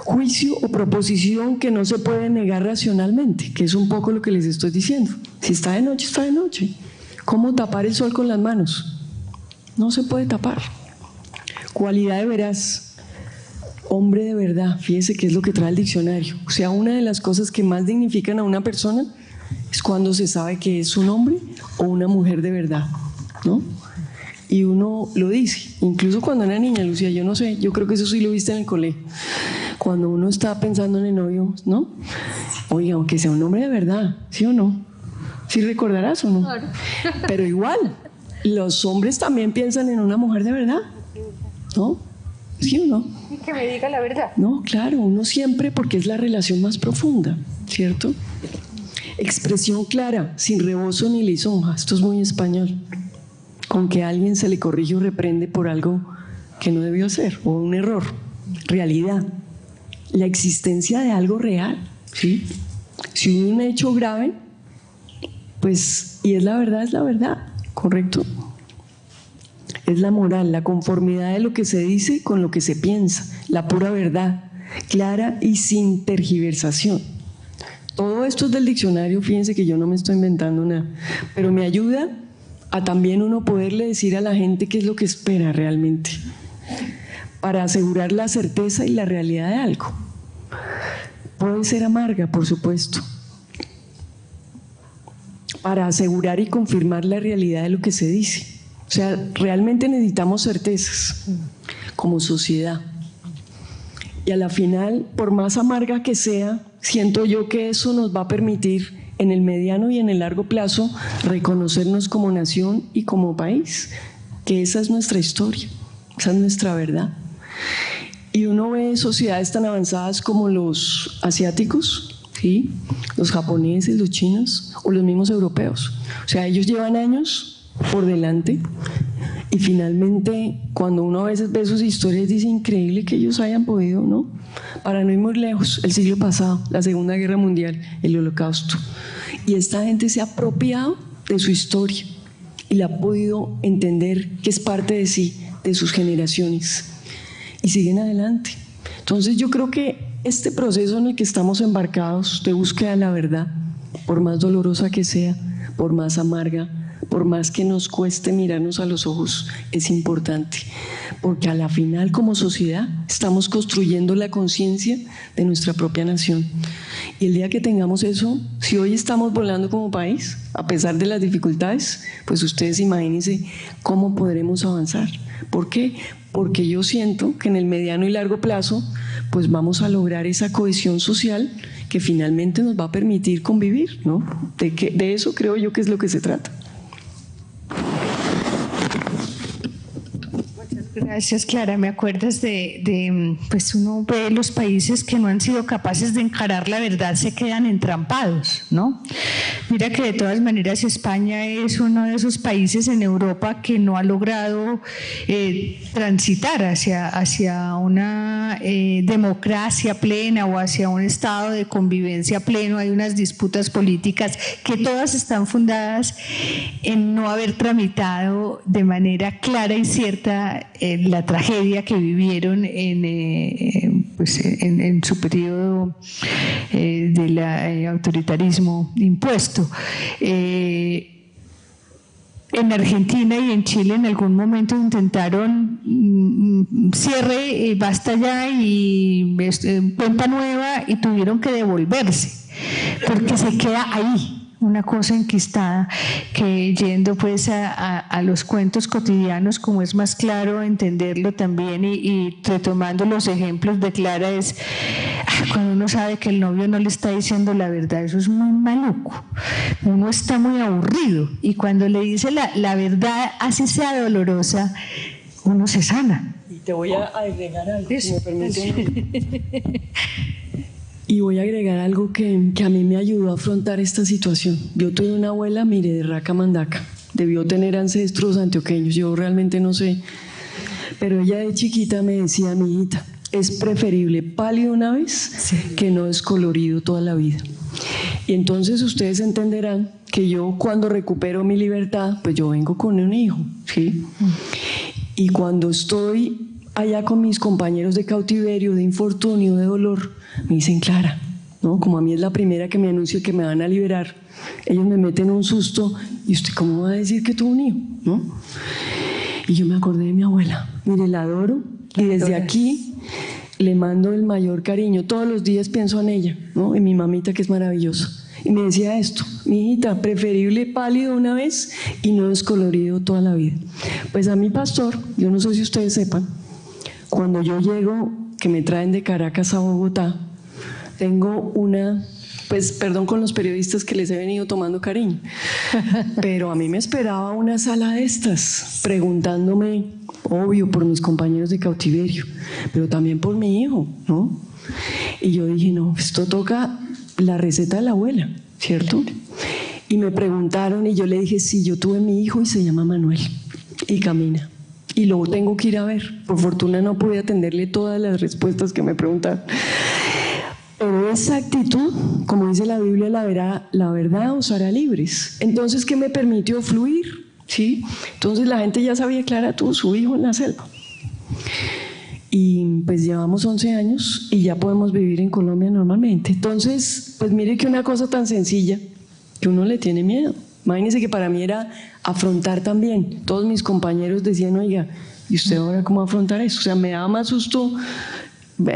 Juicio o proposición que no se puede negar racionalmente, que es un poco lo que les estoy diciendo. Si está de noche, está de noche. ¿Cómo tapar el sol con las manos? No se puede tapar. Cualidad de veraz, hombre de verdad, fíjese que es lo que trae el diccionario. O sea, una de las cosas que más dignifican a una persona es cuando se sabe que es un hombre o una mujer de verdad, ¿no? Y uno lo dice, incluso cuando era niña, Lucía, yo no sé, yo creo que eso sí lo viste en el colegio. Cuando uno está pensando en el novio, ¿no? Oiga, aunque sea un hombre de verdad, ¿sí o no? ¿Sí recordarás o no? Claro. Pero igual, los hombres también piensan en una mujer de verdad, ¿no? ¿Sí o no? Y que me diga la verdad. No, claro, uno siempre, porque es la relación más profunda, ¿cierto? Expresión clara, sin rebozo ni lisonja, esto es muy español. Con que a alguien se le corrige o reprende por algo que no debió hacer, o un error. Realidad, la existencia de algo real, ¿sí? Si hubo un hecho grave, pues, y es la verdad, ¿correcto? Es la moral, la conformidad de lo que se dice con lo que se piensa, la pura verdad, clara y sin tergiversación. Todo esto es del diccionario, fíjense que yo no me estoy inventando nada, pero me ayuda a también uno poderle decir a la gente qué es lo que espera realmente, para asegurar la certeza y la realidad de algo. Puede ser amarga, por supuesto, para asegurar y confirmar la realidad de lo que se dice. O sea, realmente necesitamos certezas como sociedad. Y a la final, por más amarga que sea, siento yo que eso nos va a permitir en el mediano y en el largo plazo reconocernos como nación y como país, que esa es nuestra historia, esa es nuestra verdad. Y uno ve sociedades tan avanzadas como los asiáticos, ¿sí? Los japoneses, los chinos o los mismos europeos. O sea, ellos llevan años por delante y finalmente cuando uno a veces ve sus historias dice increíble que ellos hayan podido, ¿no? Para no ir muy lejos, el siglo pasado, la Segunda Guerra Mundial, el Holocausto. Y esta gente se ha apropiado de su historia y la ha podido entender que es parte de sí, de sus generaciones. y siguen adelante. Entonces yo creo que este proceso en el que estamos embarcados de búsqueda de la verdad, por más dolorosa que sea, por más amarga, por más que nos cueste mirarnos a los ojos, es importante, porque a la final como sociedad estamos construyendo la conciencia de nuestra propia nación. Y el día que tengamos eso, si hoy estamos volando como país, a pesar de las dificultades, pues ustedes imagínense cómo podremos avanzar. ¿Por qué? Porque yo siento que en el mediano y largo plazo, pues vamos a lograr esa cohesión social que finalmente nos va a permitir convivir, ¿no? De eso creo yo que es lo que se trata. Gracias, Clara. Me acuerdas pues uno ve los países que no han sido capaces de encarar la verdad, se quedan entrampados, ¿no? Mira que de todas maneras España es uno de esos países en Europa que no ha logrado transitar hacia una democracia plena o hacia un estado de convivencia pleno. Hay unas disputas políticas que todas están fundadas en no haber tramitado de manera clara y cierta la tragedia que vivieron en su periodo del autoritarismo impuesto. En Argentina y en Chile en algún momento intentaron cierre, basta ya y cuenta nueva, y tuvieron que devolverse porque se queda ahí una cosa enquistada, que yendo pues a los cuentos cotidianos, como es más claro entenderlo también, y retomando los ejemplos de Clara, es cuando uno sabe que el novio no le está diciendo la verdad, eso es muy maluco, uno está muy aburrido, y cuando le dice la verdad, así sea dolorosa, uno se sana. Y te voy a agregar algo, si me permite. Y voy a agregar algo que a mí me ayudó a afrontar esta situación. Yo tuve una abuela, mire, de Racamandaca, debió tener ancestros antioqueños, yo realmente no sé, pero ella de chiquita me decía: mi hijita, es preferible pálido una vez que no descolorido toda la vida. Y entonces ustedes entenderán que yo, cuando recupero mi libertad, pues yo vengo con un hijo, ¿sí? Y cuando estoy allá con mis compañeros de cautiverio, de infortunio, de dolor, me dicen: Clara, ¿no? Como a mí es la primera que me anuncia que me van a liberar, ellos me meten un susto, y usted ¿cómo va a decir que tuvo un hijo? ¿No? Y yo me acordé de mi abuela, mire, la adoro, y desde aquí le mando el mayor cariño, todos los días pienso en ella, ¿no? En mi mamita, que es maravillosa, y me decía esto: mi hijita, preferible pálido una vez y no descolorido toda la vida. Pues a mi pastor, yo no sé si ustedes sepan, cuando yo llego, que me traen de Caracas a Bogotá, tengo una, pues perdón con los periodistas que les he venido tomando cariño, pero a mí me esperaba una sala de estas, preguntándome, obvio, por mis compañeros de cautiverio, pero también por mi hijo, ¿no? Y yo dije: no, esto toca la receta de la abuela, ¿cierto? Y me preguntaron y yo le dije: sí, yo tuve mi hijo y se llama Manuel y camina. Y lo tengo que ir a ver. Por fortuna no pude atenderle todas las respuestas que me preguntaron. Pero esa actitud, como dice la Biblia, la verdad os hará libres. Entonces, ¿qué me permitió fluir? ¿Sí? Entonces la gente ya sabía: Clara tuvo su hijo en la selva. Y pues llevamos 11 años y ya podemos vivir en Colombia normalmente. Entonces, pues mire que una cosa tan sencilla que uno le tiene miedo. Imagínense que para mí era afrontar también. Todos mis compañeros decían: oiga, ¿y usted ahora cómo va a afrontar eso? O sea, me daba más susto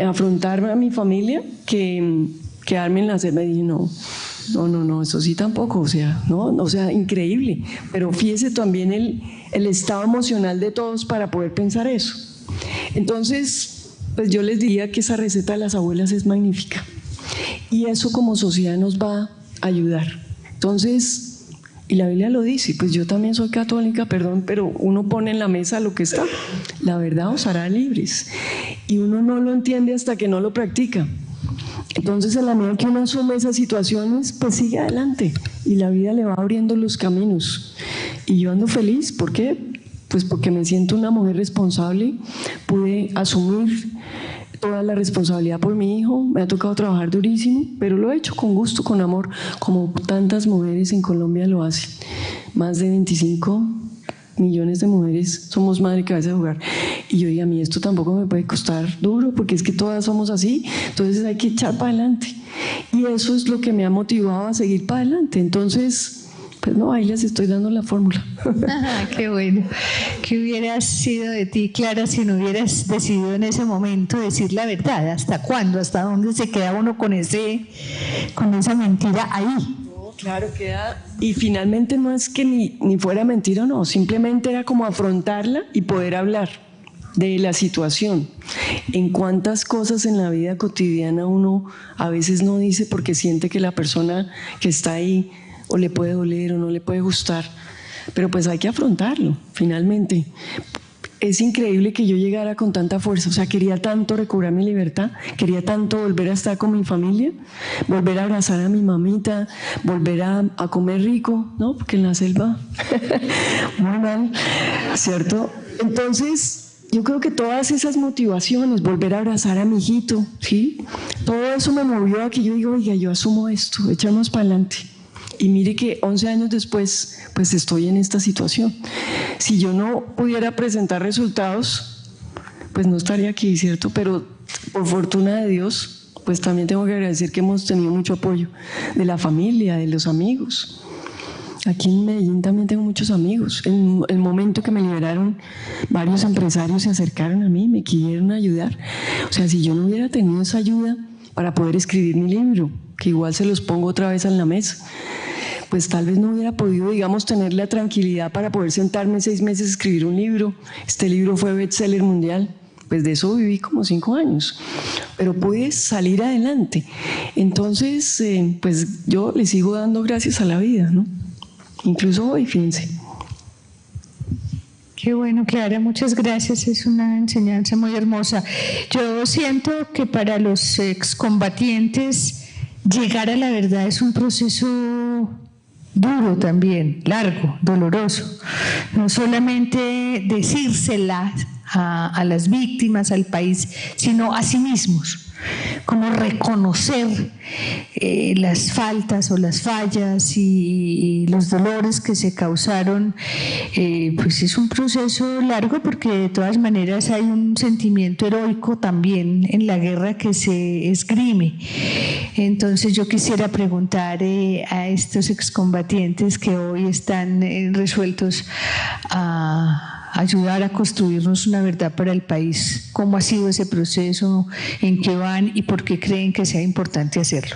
afrontar a mi familia que quedarme en la selva. Y dije: no, eso sí tampoco, o sea, increíble. Pero fíjese también el estado emocional de todos para poder pensar eso. Entonces, pues yo les diría que esa receta de las abuelas es magnífica. Y eso como sociedad nos va a ayudar. Entonces, y la Biblia lo dice, pues yo también soy católica, perdón, pero uno pone en la mesa lo que está. La verdad os hará libres. Y uno no lo entiende hasta que no lo practica. Entonces, en la medida que uno asume esas situaciones, pues sigue adelante. Y la vida le va abriendo los caminos. Y yo ando feliz, ¿por qué? Pues porque me siento una mujer responsable, pude asumir toda la responsabilidad por mi hijo, me ha tocado trabajar durísimo, pero lo he hecho con gusto, con amor, como tantas mujeres en Colombia lo hacen. Más de 25 millones de mujeres somos madre y cabeza de hogar. Y yo dije, a mí esto tampoco me puede costar duro, porque es que todas somos así, entonces hay que echar para adelante. Y eso es lo que me ha motivado a seguir para adelante. Entonces, pues no, ahí les estoy dando la fórmula. Qué bueno. ¿Qué hubieras sido de ti, Clara, si no hubieras decidido en ese momento decir la verdad? ¿Hasta cuándo? ¿Hasta dónde se queda uno con esa mentira ahí? Claro, queda. Y finalmente no es que ni fuera mentira o no, simplemente era como afrontarla y poder hablar de la situación. En cuántas cosas en la vida cotidiana uno a veces no dice porque siente que la persona que está ahí o le puede doler o no le puede gustar, pero pues hay que afrontarlo, finalmente. Es increíble que yo llegara con tanta fuerza, o sea, quería tanto recobrar mi libertad, quería tanto volver a estar con mi familia, volver a abrazar a mi mamita, volver a comer rico, ¿no? Porque en la selva, muy mal, ¿cierto? Entonces, yo creo que todas esas motivaciones, volver a abrazar a mi hijito, ¿sí? Todo eso me movió a que yo digo, oiga, yo asumo esto, echamos para adelante. Y mire que 11 años después, pues estoy en esta situación. Si yo no pudiera presentar resultados, pues no estaría aquí, ¿cierto? Pero por fortuna de Dios, pues también tengo que agradecer que hemos tenido mucho apoyo de la familia, de los amigos. Aquí en Medellín también tengo muchos amigos. En el momento que me liberaron, varios empresarios se acercaron a mí, me quisieron ayudar. O sea, si yo no hubiera tenido esa ayuda para poder escribir mi libro, que igual se los pongo otra vez en la mesa, pues tal vez no hubiera podido, digamos, tener la tranquilidad para poder sentarme 6 meses a escribir un libro. Este libro fue bestseller mundial, pues de eso viví como 5 años, pero pude salir adelante. Entonces, pues yo le sigo dando gracias a la vida, ¿no? Incluso hoy, fíjense. Qué bueno, Clara, muchas gracias, es una enseñanza muy hermosa. Yo siento que para los excombatientes llegar a la verdad es un proceso duro también, largo, doloroso. No solamente decírsela a las víctimas, al país, sino a sí mismos. Como reconocer las faltas o las fallas y los dolores que se causaron, pues es un proceso largo, porque de todas maneras hay un sentimiento heroico también en la guerra que se esgrime. Entonces yo quisiera preguntar a estos excombatientes que hoy están resueltos a ayudar a construirnos una verdad para el país, ¿cómo ha sido ese proceso? ¿En qué van? ¿Y por qué creen que sea importante hacerlo?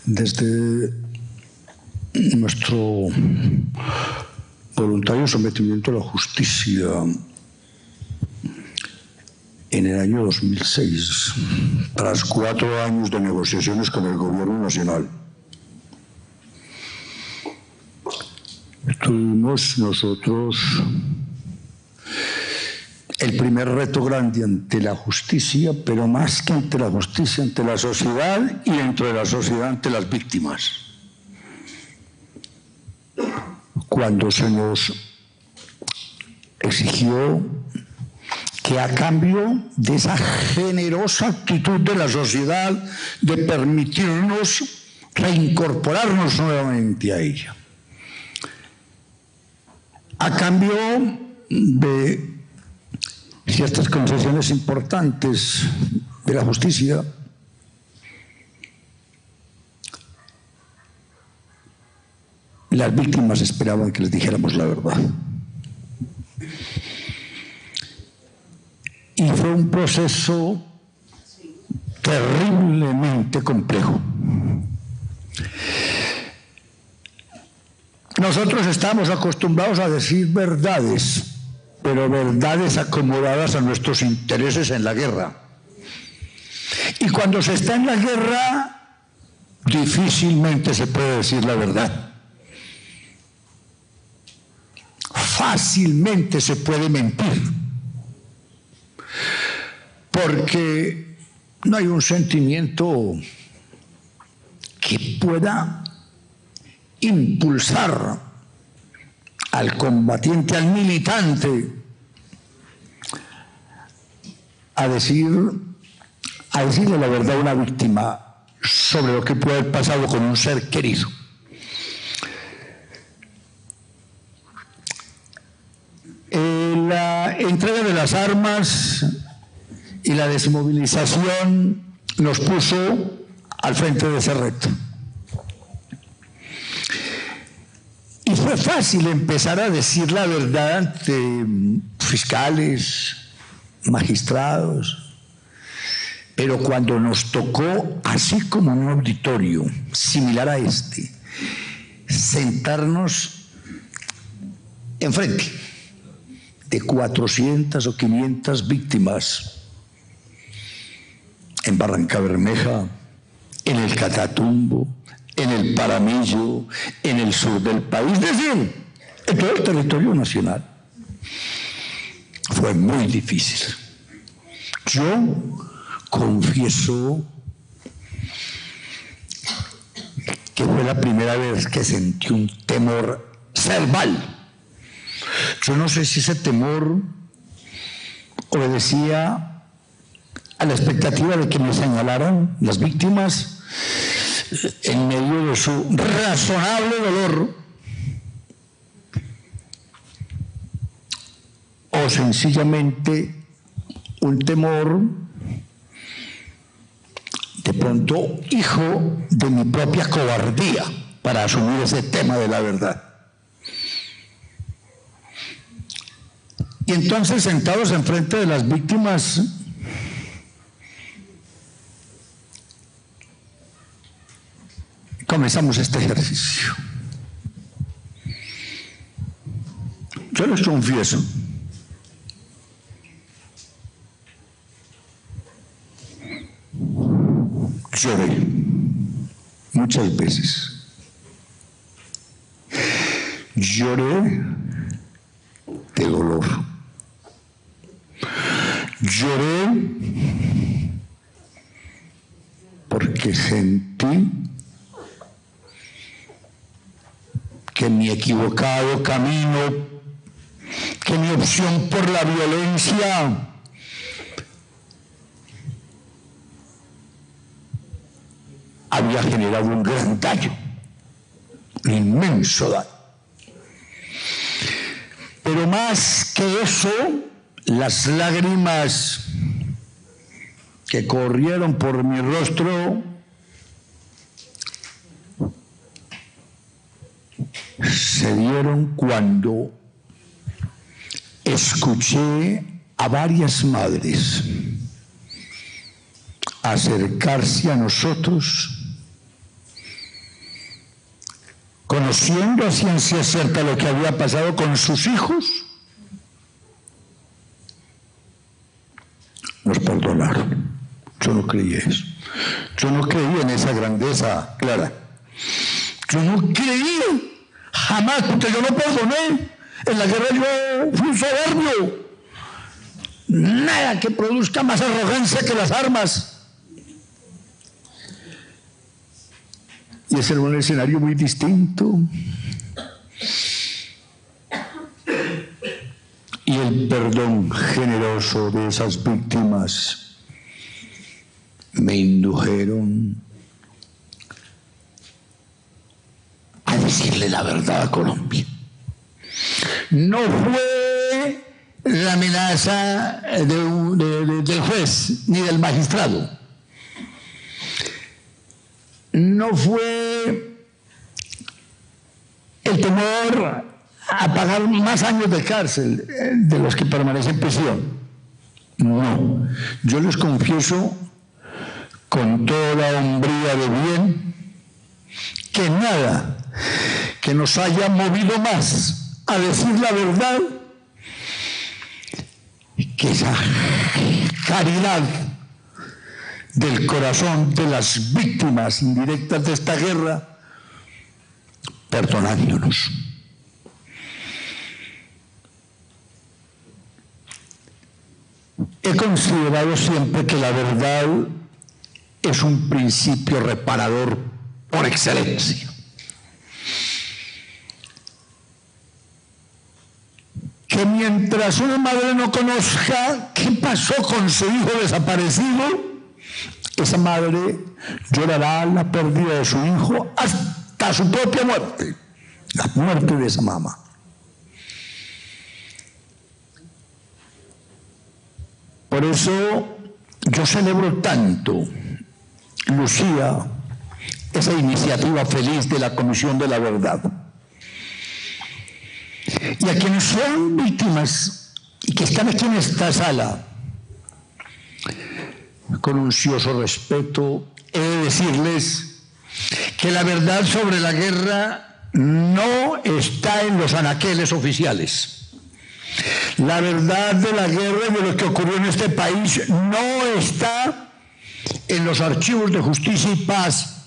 Desde nuestro voluntario sometimiento a la justicia en el año 2006, tras 4 años de negociaciones con el gobierno nacional, tuvimos nosotros el primer reto grande ante la justicia, pero más que ante la justicia, ante la sociedad, y dentro de la sociedad ante las víctimas. Cuando se nos exigió que a cambio de esa generosa actitud de la sociedad de permitirnos reincorporarnos nuevamente a ella, a cambio de ciertas concesiones importantes de la justicia, las víctimas esperaban que les dijéramos la verdad. Y fue un proceso terriblemente complejo. Nosotros estamos acostumbrados a decir verdades, pero verdades acomodadas a nuestros intereses en la guerra. Y cuando se está en la guerra, difícilmente se puede decir la verdad. Fácilmente se puede mentir. Porque no hay un sentimiento que pueda impulsar al combatiente, al militante, a decir a decirle la verdad a una víctima sobre lo que puede haber pasado con un ser querido. La entrega de las armas y la desmovilización nos puso al frente de ese reto. Y fue fácil empezar a decir la verdad ante fiscales, magistrados, pero cuando nos tocó, así como en un auditorio similar a este, sentarnos enfrente de 400 o 500 víctimas en Barranca Bermeja, en el Catatumbo, en el Paramillo, en el sur del país, es decir, en todo el territorio nacional. Fue muy difícil. Yo confieso que fue la primera vez que sentí un temor cerval. Yo no sé si ese temor obedecía a la expectativa de que me señalaran las víctimas en medio de su razonable dolor, o sencillamente un temor de pronto hijo de mi propia cobardía para asumir ese tema de la verdad. Y entonces, sentados enfrente de las víctimas, comenzamos este ejercicio. Yo les confieso, lloré muchas veces. Lloré de dolor. Lloré porque sentí que mi equivocado camino, que mi opción por la violencia había generado un gran daño, un inmenso daño. Pero más que eso, las lágrimas que corrieron por mi rostro se dieron cuando escuché a varias madres acercarse a nosotros, conociendo a ciencia cierta lo que había pasado con sus hijos. Nos perdonaron. Yo no creí eso. Yo no creí en esa grandeza, Clara. Yo no creí jamás, porque yo no perdoné. En la guerra yo fui un soberbio. Nada que produzca más arrogancia que las armas. Y ese era un escenario muy distinto. Y el perdón generoso de esas víctimas me indujeron a decirle la verdad a Colombia. No fue la amenaza del juez ni del magistrado. No fue el temor a pagar más años de cárcel de los que permanecen en prisión. No, yo les confieso con toda hombría de bien que nada que nos haya movido más a decir la verdad que esa caridad del corazón de las víctimas indirectas de esta guerra, perdonándonos. He considerado siempre que la verdad es un principio reparador por excelencia. Que mientras una madre no conozca qué pasó con su hijo desaparecido, esa madre llorará la pérdida de su hijo hasta su propia muerte, la muerte de esa mamá. Por eso yo celebro tanto, Lucía, esa iniciativa feliz de la Comisión de la Verdad. Y a quienes son víctimas y que están aquí en esta sala, con uncioso respeto, he de decirles que la verdad sobre la guerra no está en los anaqueles oficiales. La verdad de la guerra y de lo que ocurrió en este país no está en los archivos de justicia y paz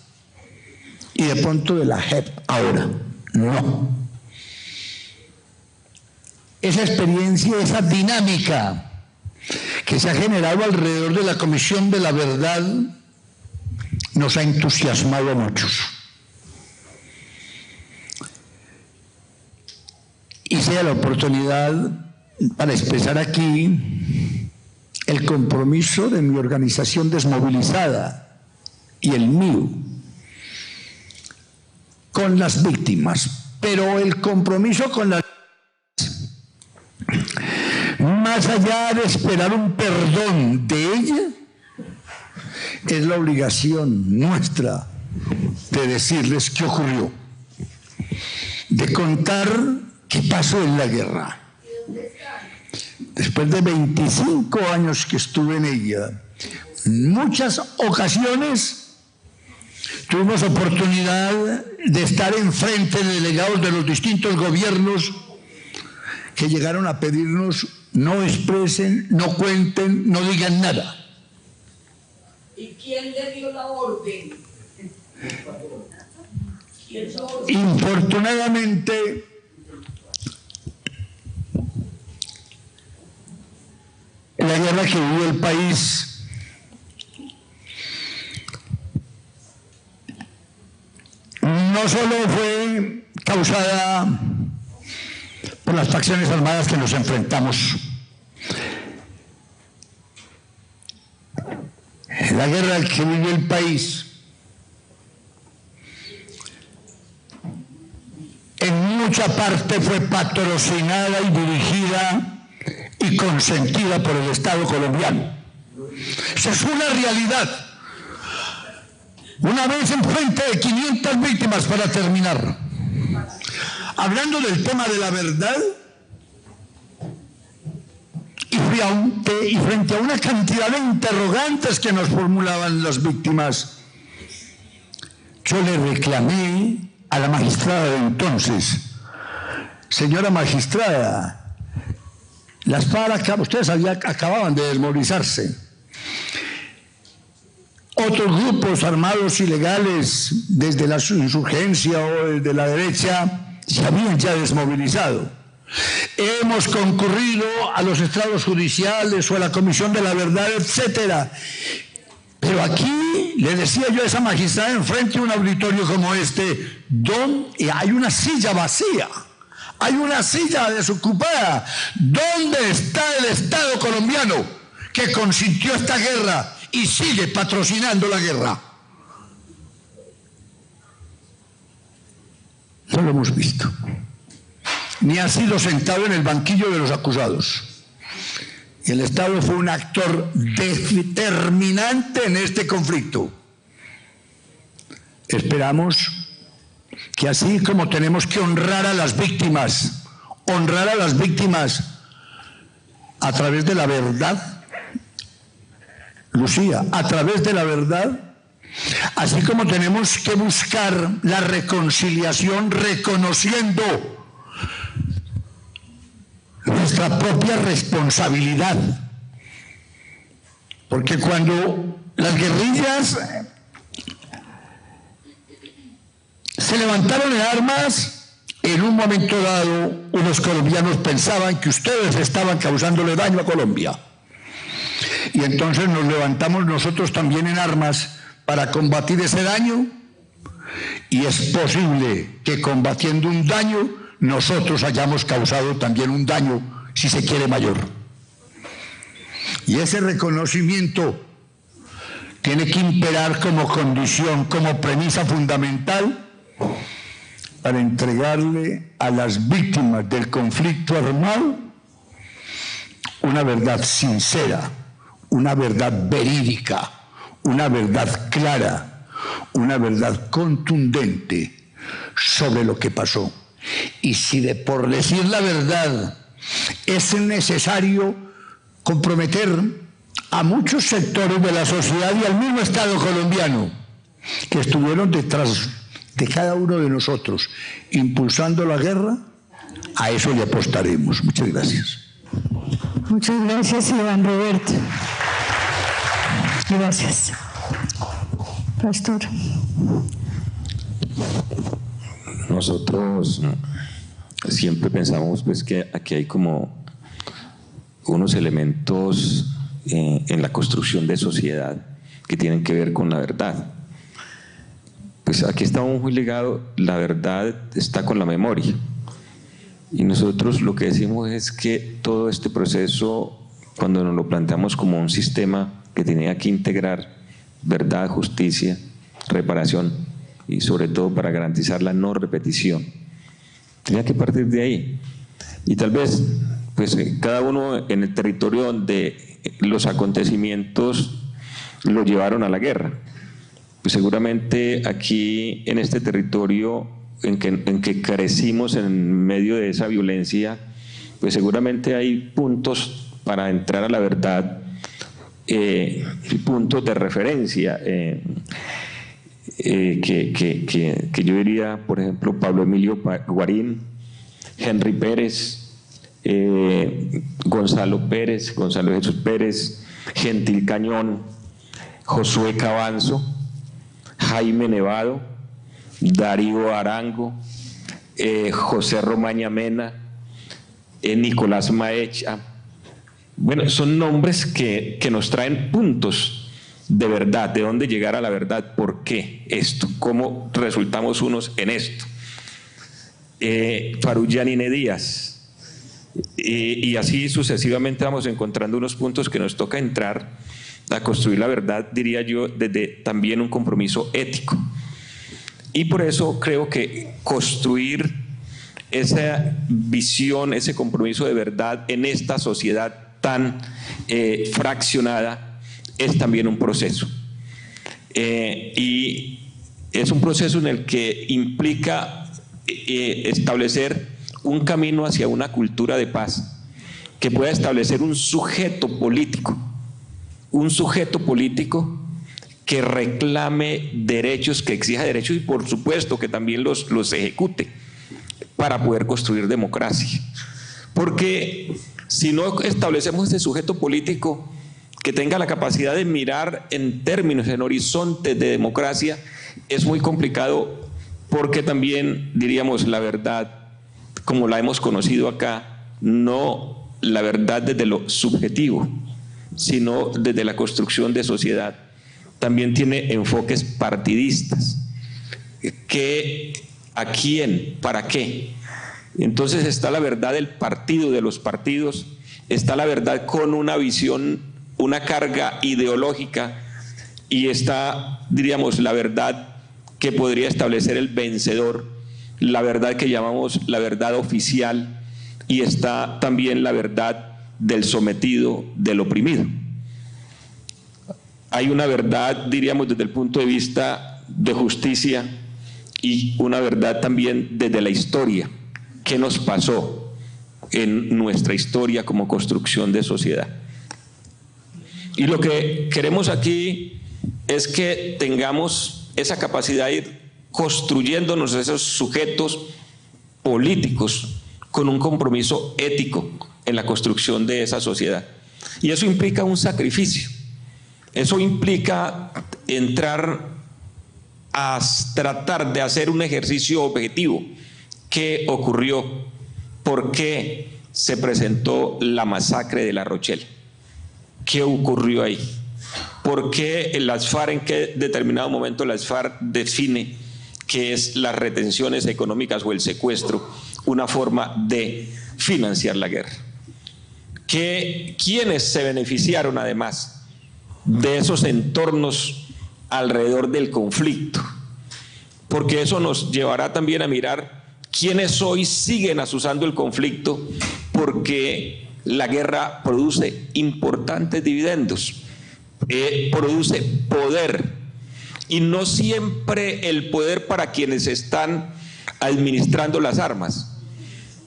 y de pronto de la JEP ahora. No. Esa experiencia, esa dinámica que se ha generado alrededor de la Comisión de la Verdad nos ha entusiasmado a muchos. Hice la oportunidad para expresar aquí el compromiso de mi organización desmovilizada y el mío con las víctimas, pero el compromiso con las más allá de esperar un perdón de ella, es la obligación nuestra de decirles qué ocurrió, de contar qué pasó en la guerra. Después de 25 años que estuve en ella, en muchas ocasiones tuvimos oportunidad de estar enfrente de delegados de los distintos gobiernos que llegaron a pedirnos no expresen, no cuenten, no digan nada. ¿Y quién le dio la orden? Infortunadamente, la guerra que vivió el país no solo fue causada por las facciones armadas que nos enfrentamos. La guerra que vivió el país en mucha parte fue patrocinada y dirigida y consentida por el Estado colombiano. Esa es una realidad. Una vez en frente de 500 víctimas, para terminar, hablando del tema de la verdad y frente a una cantidad de interrogantes que nos formulaban las víctimas, yo le reclamé a la magistrada de entonces: señora magistrada, las FARC, ustedes acababan de desmovilizarse, otros grupos armados ilegales desde la insurgencia o desde la derecha se habían ya desmovilizado. Hemos concurrido a los estrados judiciales o a la Comisión de la Verdad, etcétera. Pero aquí, le decía yo a esa magistrada enfrente de un auditorio como este, donde hay una silla vacía, hay una silla desocupada. ¿Dónde está el Estado colombiano que consintió esta guerra y sigue patrocinando la guerra? No lo hemos visto. Ni ha sido sentado en el banquillo de los acusados. Y el Estado fue un actor determinante en este conflicto. Esperamos que así como tenemos que honrar a las víctimas a través de la verdad, Lucía, a través de la verdad, así como tenemos que buscar la reconciliación reconociendo nuestra propia responsabilidad, porque cuando las guerrillas se levantaron en armas, en un momento dado unos colombianos pensaban que ustedes estaban causándole daño a Colombia, y entonces nos levantamos nosotros también en armas para combatir ese daño, y es posible que combatiendo un daño nosotros hayamos causado también un daño, si se quiere, mayor. Y ese reconocimiento tiene que imperar como condición, como premisa fundamental para entregarle a las víctimas del conflicto armado una verdad sincera, una verdad verídica, una verdad clara, una verdad contundente sobre lo que pasó. Y si por decir la verdad es necesario comprometer a muchos sectores de la sociedad y al mismo Estado colombiano que estuvieron detrás de cada uno de nosotros impulsando la guerra, a eso le apostaremos. Muchas gracias. Muchas gracias, Iván Roberto. Gracias. Pastor. Nosotros siempre pensamos pues que aquí hay como unos elementos en la construcción de sociedad que tienen que ver con la verdad. Pues aquí estamos muy ligados, la verdad está con la memoria. Y nosotros lo que decimos es que todo este proceso, cuando nos lo planteamos como un sistema que tenía que integrar verdad, justicia, reparación y sobre todo para garantizar la no repetición, tenía que partir de ahí. Y tal vez pues cada uno en el territorio donde los acontecimientos lo llevaron a la guerra. Pues seguramente aquí en este territorio en que crecimos en medio de esa violencia, pues seguramente hay puntos para entrar a la verdad, puntos de referencia, que yo diría, por ejemplo, Pablo Emilio Guarín, Henry Pérez, Gonzalo Jesús Pérez, Gentil Cañón, Josué Cabanzo, Jaime Nevado, Darío Arango, José Romaña Mena, Nicolás Maecha. Bueno, son nombres que nos traen puntos de verdad, de dónde llegar a la verdad, por qué esto, cómo resultamos unos en esto. Farullanine Díaz, y así sucesivamente vamos encontrando unos puntos que nos toca entrar a construir la verdad, diría yo, desde también un compromiso ético. Y por eso creo que construir esa visión, ese compromiso de verdad en esta sociedad tan fraccionada es también un proceso. Y es un proceso en el que implica establecer un camino hacia una cultura de paz que pueda establecer un sujeto político que reclame derechos, que exija derechos y por supuesto que también los ejecute para poder construir democracia. Porque si no establecemos ese sujeto político que tenga la capacidad de mirar en términos, en horizontes de democracia, es muy complicado, porque también diríamos la verdad, como la hemos conocido acá, no la verdad desde lo subjetivo, sino desde la construcción de sociedad. También tiene enfoques partidistas. ¿Qué, a quién, para qué? Entonces está la verdad del partido, de los partidos, está la verdad con una visión, una carga ideológica, y está, diríamos, la verdad que podría establecer el vencedor, la verdad que llamamos la verdad oficial, y está también la verdad del sometido, del oprimido. Hay una verdad, diríamos, desde el punto de vista de justicia y una verdad también desde la historia. ¿Qué nos pasó en nuestra historia como construcción de sociedad? Y lo que queremos aquí es que tengamos esa capacidad de ir construyéndonos esos sujetos políticos con un compromiso ético en la construcción de esa sociedad. Y eso implica un sacrificio. Eso implica entrar a tratar de hacer un ejercicio objetivo. ¿Qué ocurrió? ¿Por qué se presentó la masacre de La Rochelle? ¿Qué ocurrió ahí? ¿Por qué las FARC, en qué determinado momento las FARC define que es las retenciones económicas o el secuestro una forma de financiar la guerra? ¿Quiénes se beneficiaron además de esos entornos alrededor del conflicto, porque eso nos llevará también a mirar quiénes hoy siguen azuzando el conflicto, porque la guerra produce importantes dividendos, produce poder, y no siempre el poder para quienes están administrando las armas.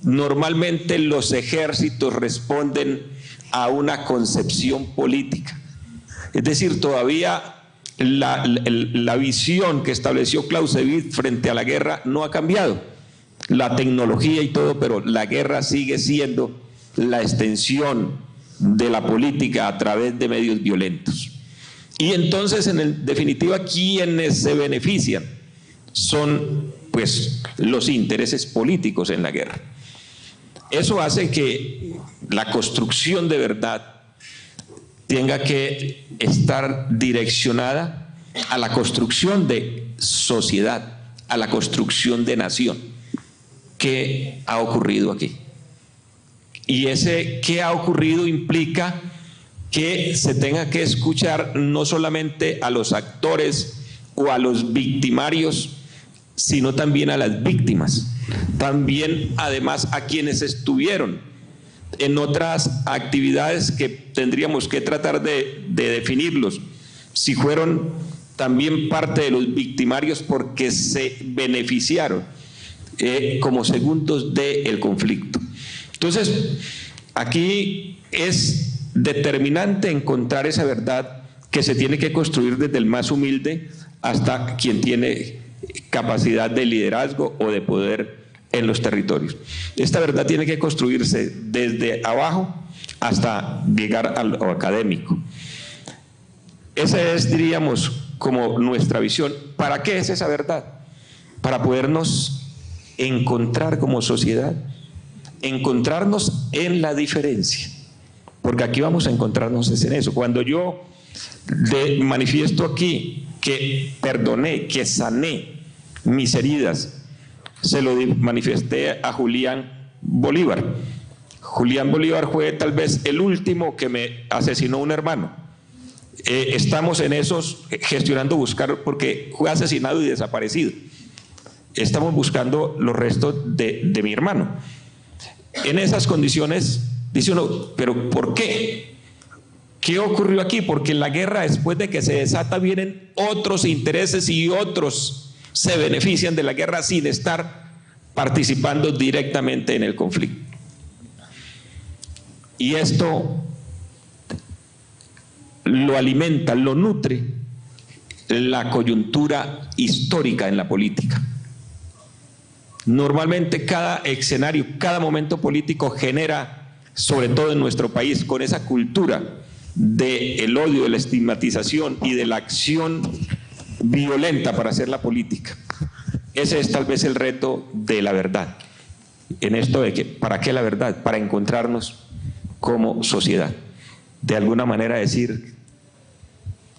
Normalmente los ejércitos responden a una concepción política. Es decir, todavía la visión que estableció Clausewitz frente a la guerra no ha cambiado. La tecnología y todo, pero la guerra sigue siendo la extensión de la política a través de medios violentos. Y entonces, en definitiva, quienes se benefician son pues los intereses políticos en la guerra. Eso hace que la construcción de verdad tenga que estar direccionada a la construcción de sociedad, a la construcción de nación. ¿Qué ha ocurrido aquí? Y ese ¿qué ha ocurrido? Implica que se tenga que escuchar no solamente a los actores o a los victimarios, sino también a las víctimas, también además a quienes estuvieron en otras actividades que tendríamos que tratar de definirlos, si fueron también parte de los victimarios porque se beneficiaron como segundos del conflicto. Entonces, aquí es determinante encontrar esa verdad que se tiene que construir desde el más humilde hasta quien tiene capacidad de liderazgo o de poder en los territorios. Esta verdad tiene que construirse desde abajo hasta llegar a lo académico. Esa es, diríamos, como nuestra visión. ¿Para qué es esa verdad? Para podernos encontrar como sociedad, encontrarnos en la diferencia, porque aquí vamos a encontrarnos en eso. Cuando yo manifiesto aquí que perdoné, que sané mis heridas, se lo manifesté a Julián Bolívar. Julián Bolívar fue tal vez el último que me asesinó un hermano. Estamos en esos gestionando buscar, porque fue asesinado y desaparecido. Estamos buscando los restos de mi hermano. En esas condiciones dice uno, ¿pero por qué? ¿Qué ocurrió aquí? Porque en la guerra, después de que se desata, vienen otros intereses y otros se benefician de la guerra sin estar participando directamente en el conflicto. Y esto lo alimenta, lo nutre la coyuntura histórica en la política. Normalmente cada escenario, cada momento político genera, sobre todo en nuestro país, con esa cultura del odio, de la estigmatización y de la acción violenta para hacer la política. Ese es tal vez el reto de la verdad. En esto de que, ¿para qué la verdad? Para encontrarnos como sociedad. De alguna manera decir,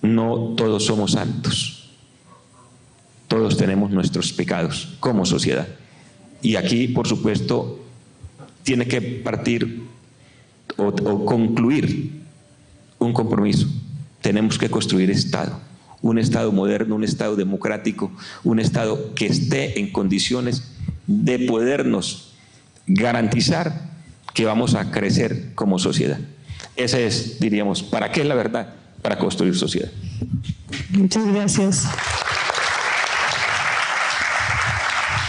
no todos somos santos. Todos tenemos nuestros pecados como sociedad. Y aquí, por supuesto, tiene que partir o concluir un compromiso. Tenemos que construir Estado, un Estado moderno, un Estado democrático, un Estado que esté en condiciones de podernos garantizar que vamos a crecer como sociedad. Ese es, diríamos, ¿para qué es la verdad? Para construir sociedad. Muchas gracias.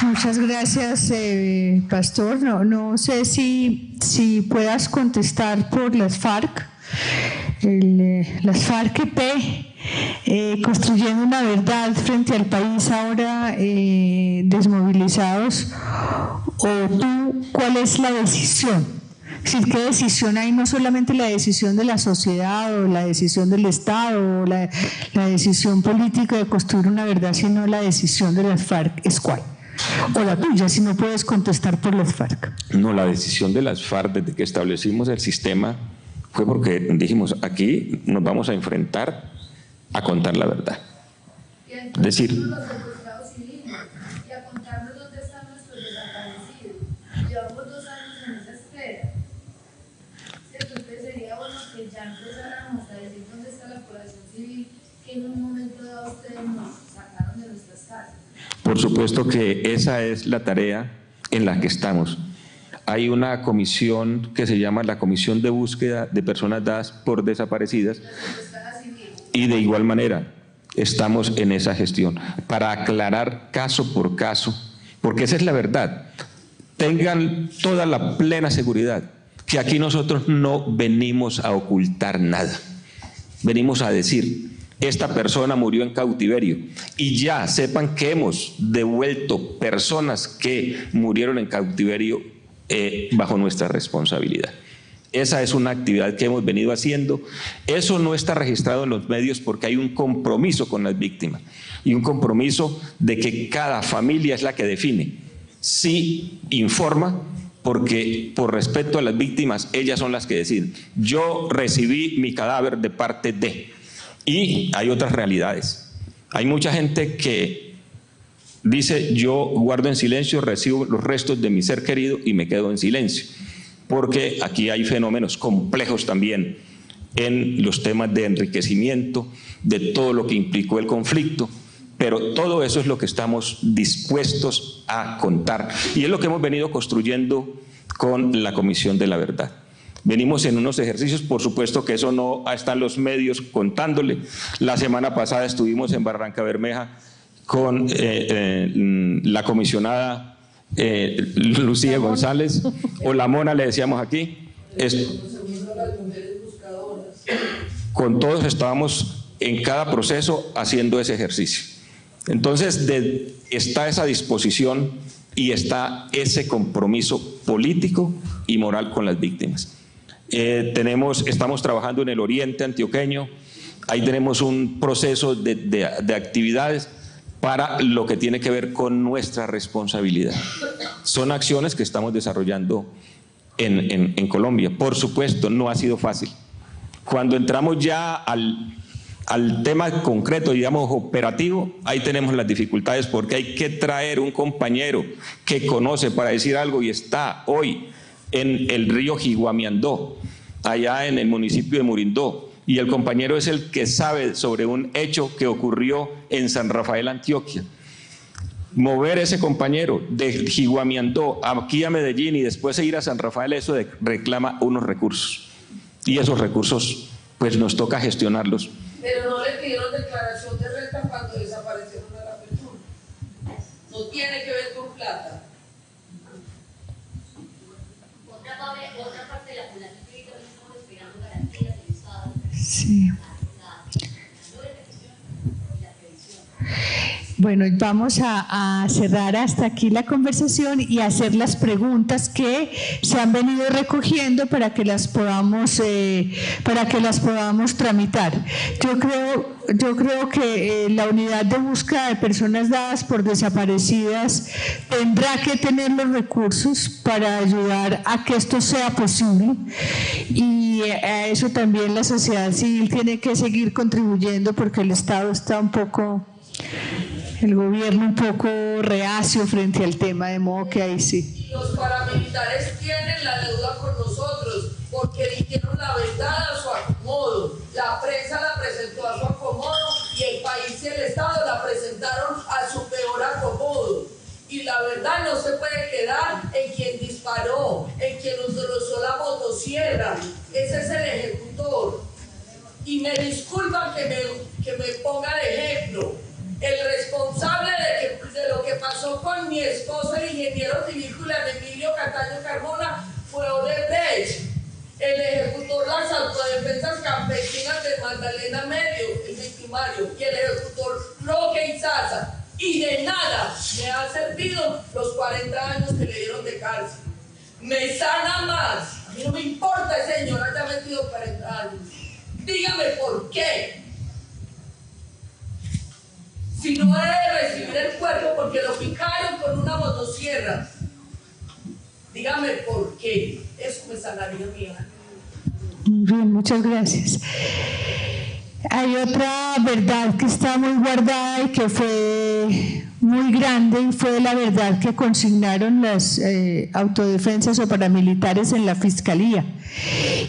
Muchas gracias, Pastor. No sé si puedas contestar por las FARC. Las FARC-EP construyendo una verdad frente al país ahora desmovilizados, o tú, ¿cuál es la decisión? Es decir, ¿qué decisión hay? No solamente la decisión de la sociedad o la decisión del Estado o la decisión política de construir una verdad, sino la decisión de las FARC. ¿Es cuál? O la tuya, si no puedes contestar por las FARC. No, la decisión de las FARC desde que establecimos el sistema fue porque dijimos, aquí nos vamos a enfrentar a contar la verdad. Es decir, y a contarnos dónde están nuestros desaparecidos. Llevamos 2 años en esa espera. Entonces sería bueno que ya empezáramos a decir dónde está la Protección Civil que en un momento dado ustedes nos sacaron de nuestras casas? Por supuesto que esa es la tarea en la que estamos. Hay una comisión que se llama la Comisión de Búsqueda de Personas Dadas por Desaparecidas y de igual manera estamos en esa gestión para aclarar caso por caso, porque esa es la verdad. Tengan toda la plena seguridad que aquí nosotros no venimos a ocultar nada, venimos a decir: esta persona murió en cautiverio, y ya sepan que hemos devuelto personas que murieron en cautiverio bajo nuestra responsabilidad. Esa es una actividad que hemos venido haciendo. Eso no está registrado en los medios porque hay un compromiso con las víctimas y un compromiso de que cada familia es la que define. Sí informa, porque por respeto a las víctimas, ellas son las que deciden. Yo recibí mi cadáver de parte de... Y hay otras realidades. Hay mucha gente que dice: yo guardo en silencio, recibo los restos de mi ser querido y me quedo en silencio. Porque aquí hay fenómenos complejos también en los temas de enriquecimiento, de todo lo que implicó el conflicto, pero todo eso es lo que estamos dispuestos a contar. Y es lo que hemos venido construyendo con la Comisión de la Verdad. Venimos en unos ejercicios, por supuesto que eso no está en los medios contándole. La semana pasada estuvimos en Barranca Bermeja con la comisionada Lucía González, o la Mona le decíamos aquí. Con todos estábamos en cada proceso haciendo ese ejercicio. Entonces está esa disposición y está ese compromiso político y moral con las víctimas. Estamos trabajando en el oriente antioqueño, ahí tenemos un proceso de actividades para lo que tiene que ver con nuestra responsabilidad. Son acciones que estamos desarrollando en Colombia. Por supuesto, no ha sido fácil. Cuando entramos ya al tema concreto, digamos operativo, ahí tenemos las dificultades porque hay que traer un compañero que conoce para decir algo y está hoy en el río Jiguamiandó, allá en el municipio de Murindó, y el compañero es el que sabe sobre un hecho que ocurrió en San Rafael, Antioquia. Mover ese compañero de Jiguamiandó aquí a Medellín y después ir a San Rafael, eso reclama unos recursos, y esos recursos pues nos toca gestionarlos. Pero no le pidieron declaración de renta cuando desaparecieron a la persona. No tiene que ver con plata. Otra parte de la población que ahorita estamos esperando garantías del Estado. Sí. Bueno, vamos a cerrar hasta aquí la conversación y hacer las preguntas que se han venido recogiendo para que las podamos tramitar. Yo creo que la unidad de búsqueda de personas dadas por desaparecidas tendrá que tener los recursos para ayudar a que esto sea posible, y a eso también la sociedad civil tiene que seguir contribuyendo porque el Estado está el gobierno un poco reacio frente al tema, de modo que ahí sí. Y los paramilitares tienen la deuda con nosotros porque dijeron la verdad a su acomodo. La prensa la presentó a su acomodo y el país y el Estado la presentaron a su peor acomodo. Y la verdad no se puede quedar en quien disparó, en quien utilizó la motosierra. Ese es el ejecutor. Y me disculpan que me ponga de ejemplo. El responsable de lo que pasó con mi esposo, el ingeniero civil Julián Emilio Cataño Carmona, fue Odebrecht. El ejecutor, las autodefensas campesinas de Magdalena Medio, el victimario, y el ejecutor Roque Izaza. Y de nada me ha servido los 40 años que le dieron de cárcel. Me sana más. A mí no me importa ese señor haya metido 40 años. Dígame por qué. Si no debe recibir el cuerpo porque lo picaron con una motosierra. Dígame por qué. Eso me sanaría mi alma. Muy bien, muchas gracias. Hay otra verdad que está muy guardada y que fue muy grande y fue la verdad que consignaron las autodefensas o paramilitares en la fiscalía.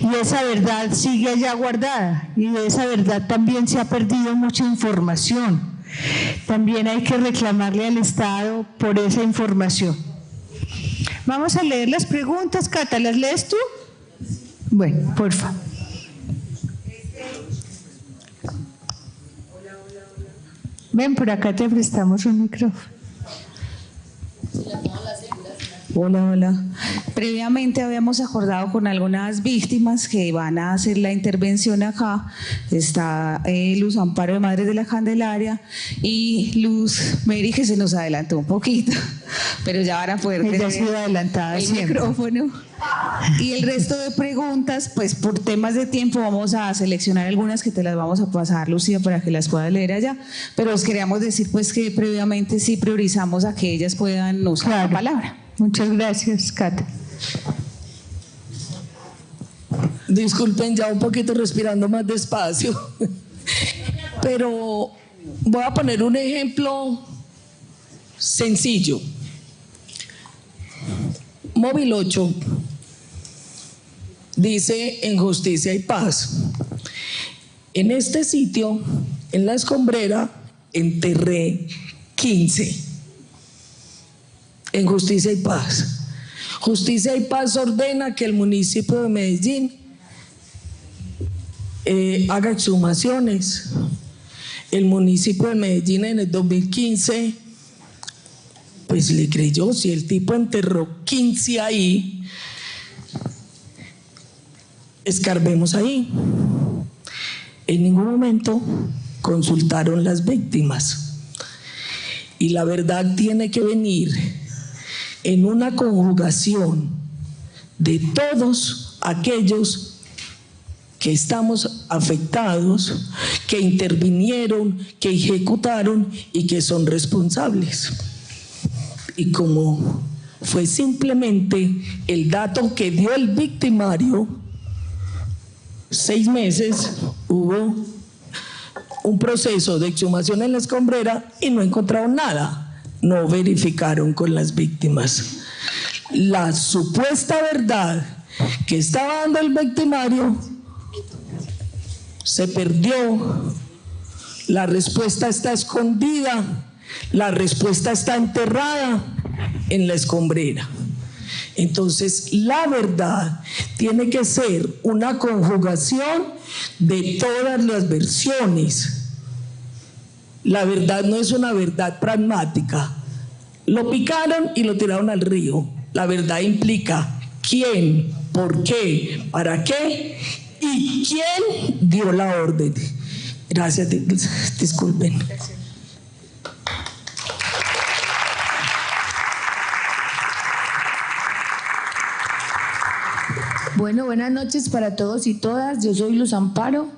Y esa verdad sigue allá guardada y de esa verdad también se ha perdido mucha información. También hay que reclamarle al Estado por esa información. Vamos a leer las preguntas, Cata, ¿las lees tú? Bueno, porfa. Ven, por acá te prestamos un micrófono. Hola, hola. Previamente habíamos acordado con algunas víctimas que van a hacer la intervención acá. Está Luz Amparo de Madres de la Candelaria y Luz Mary, que se nos adelantó un poquito, pero ya van a poder Ella tener ha sido adelantada el siempre. micrófono. Y el resto de preguntas, pues por temas de tiempo vamos a seleccionar algunas que te las vamos a pasar, Lucía, para que las puedas leer allá, pero os queríamos decir pues que previamente sí priorizamos a que ellas puedan usar la palabra. Muchas gracias, Cata. Disculpen, ya un poquito respirando más despacio, pero voy a poner un ejemplo sencillo. Móvil 8 dice en Justicia y Paz: en este sitio, en La Escombrera, enterré 15. En Justicia y Paz. Justicia y Paz ordena que el municipio de Medellín haga exhumaciones. El municipio de Medellín en el 2015 pues le creyó. Si el tipo enterró 15 ahí, escarbemos ahí. En ningún momento consultaron las víctimas. Y la verdad tiene que venir en una conjugación de todos aquellos que estamos afectados, que intervinieron, que ejecutaron y que son responsables. Y como fue simplemente el dato que dio el victimario, 6 meses hubo un proceso de exhumación en La Escombrera y no encontraron nada. No verificaron con las víctimas. La supuesta verdad que estaba dando el victimario se perdió. La respuesta está escondida. La respuesta está enterrada en La Escombrera. Entonces, la verdad tiene que ser una conjugación de todas las versiones. La verdad no es una verdad pragmática. Lo picaron y lo tiraron al río. La verdad implica quién, por qué, para qué y quién dio la orden. Gracias, disculpen. Bueno, buenas noches para todos y todas. Yo soy Luz Amparo.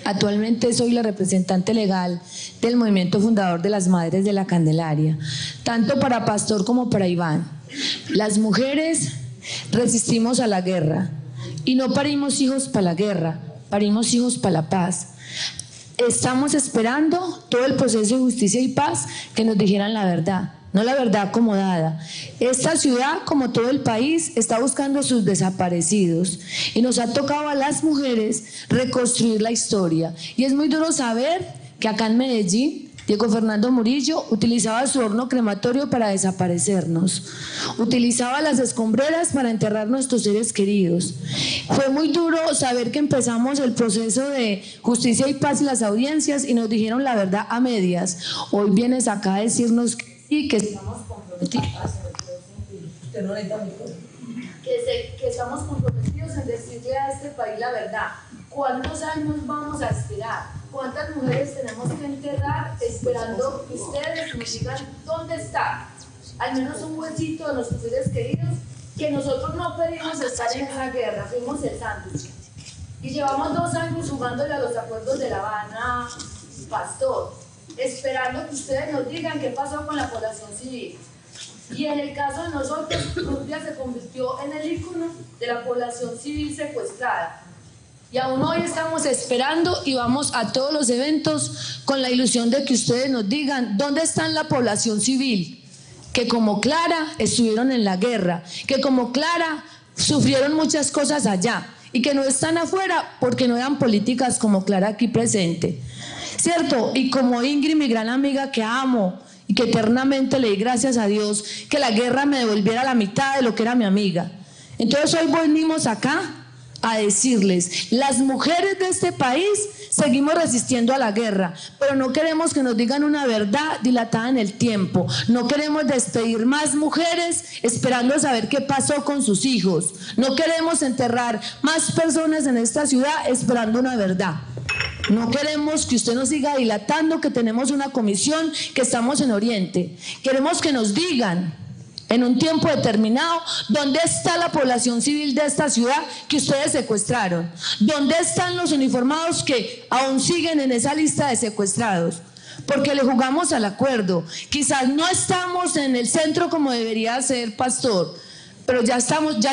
Actualmente soy la representante legal del movimiento fundador de las Madres de la Candelaria, tanto para Pastor como para Iván. Las mujeres resistimos a la guerra y no parimos hijos para la guerra, parimos hijos para la paz. Estamos esperando todo el proceso de justicia y paz que nos dijeran la verdad. No la verdad acomodada. Esta ciudad, como todo el país, está buscando a sus desaparecidos y nos ha tocado a las mujeres reconstruir la historia. Y es muy duro saber que acá en Medellín, Diego Fernando Murillo utilizaba su horno crematorio para desaparecernos, utilizaba las escombreras para enterrar nuestros seres queridos. Fue muy duro saber que empezamos el proceso de justicia y paz en las audiencias y nos dijeron la verdad a medias. Hoy vienes acá a decirnos y que estamos comprometidos, que estamos comprometidos en decirle a este país la verdad. ¿Cuántos años vamos a esperar? ¿Cuántas mujeres tenemos que enterrar esperando que ustedes nos digan dónde está? Al menos un huesito de nuestros seres queridos, que nosotros no pedimos estar en esa guerra, fuimos el sándwich. Y llevamos 2 años jugándole a los acuerdos de La Habana, Pastor, esperando que ustedes nos digan qué pasó con la población civil. Y en el caso de nosotros, Colombia se convirtió en el ícono de la población civil secuestrada. Y aún hoy estamos esperando y vamos a todos los eventos con la ilusión de que ustedes nos digan dónde está la población civil, que como Clara estuvieron en la guerra, que como Clara sufrieron muchas cosas allá y que no están afuera porque no eran políticas como Clara aquí presente, ¿cierto? Y como Ingrid, mi gran amiga que amo y que eternamente le di gracias a Dios que la guerra me devolviera la mitad de lo que era mi amiga. Entonces hoy venimos acá a decirles, las mujeres de este país seguimos resistiendo a la guerra, pero no queremos que nos digan una verdad dilatada en el tiempo, no queremos despedir más mujeres esperando saber qué pasó con sus hijos, no queremos enterrar más personas en esta ciudad esperando una verdad. No queremos que usted nos siga dilatando que tenemos una comisión, que estamos en Oriente. Queremos que nos digan en un tiempo determinado dónde está la población civil de esta ciudad que ustedes secuestraron, dónde están los uniformados que aún siguen en esa lista de secuestrados, porque le jugamos al acuerdo. Quizás no estamos en el centro como debería ser, pastor, pero ya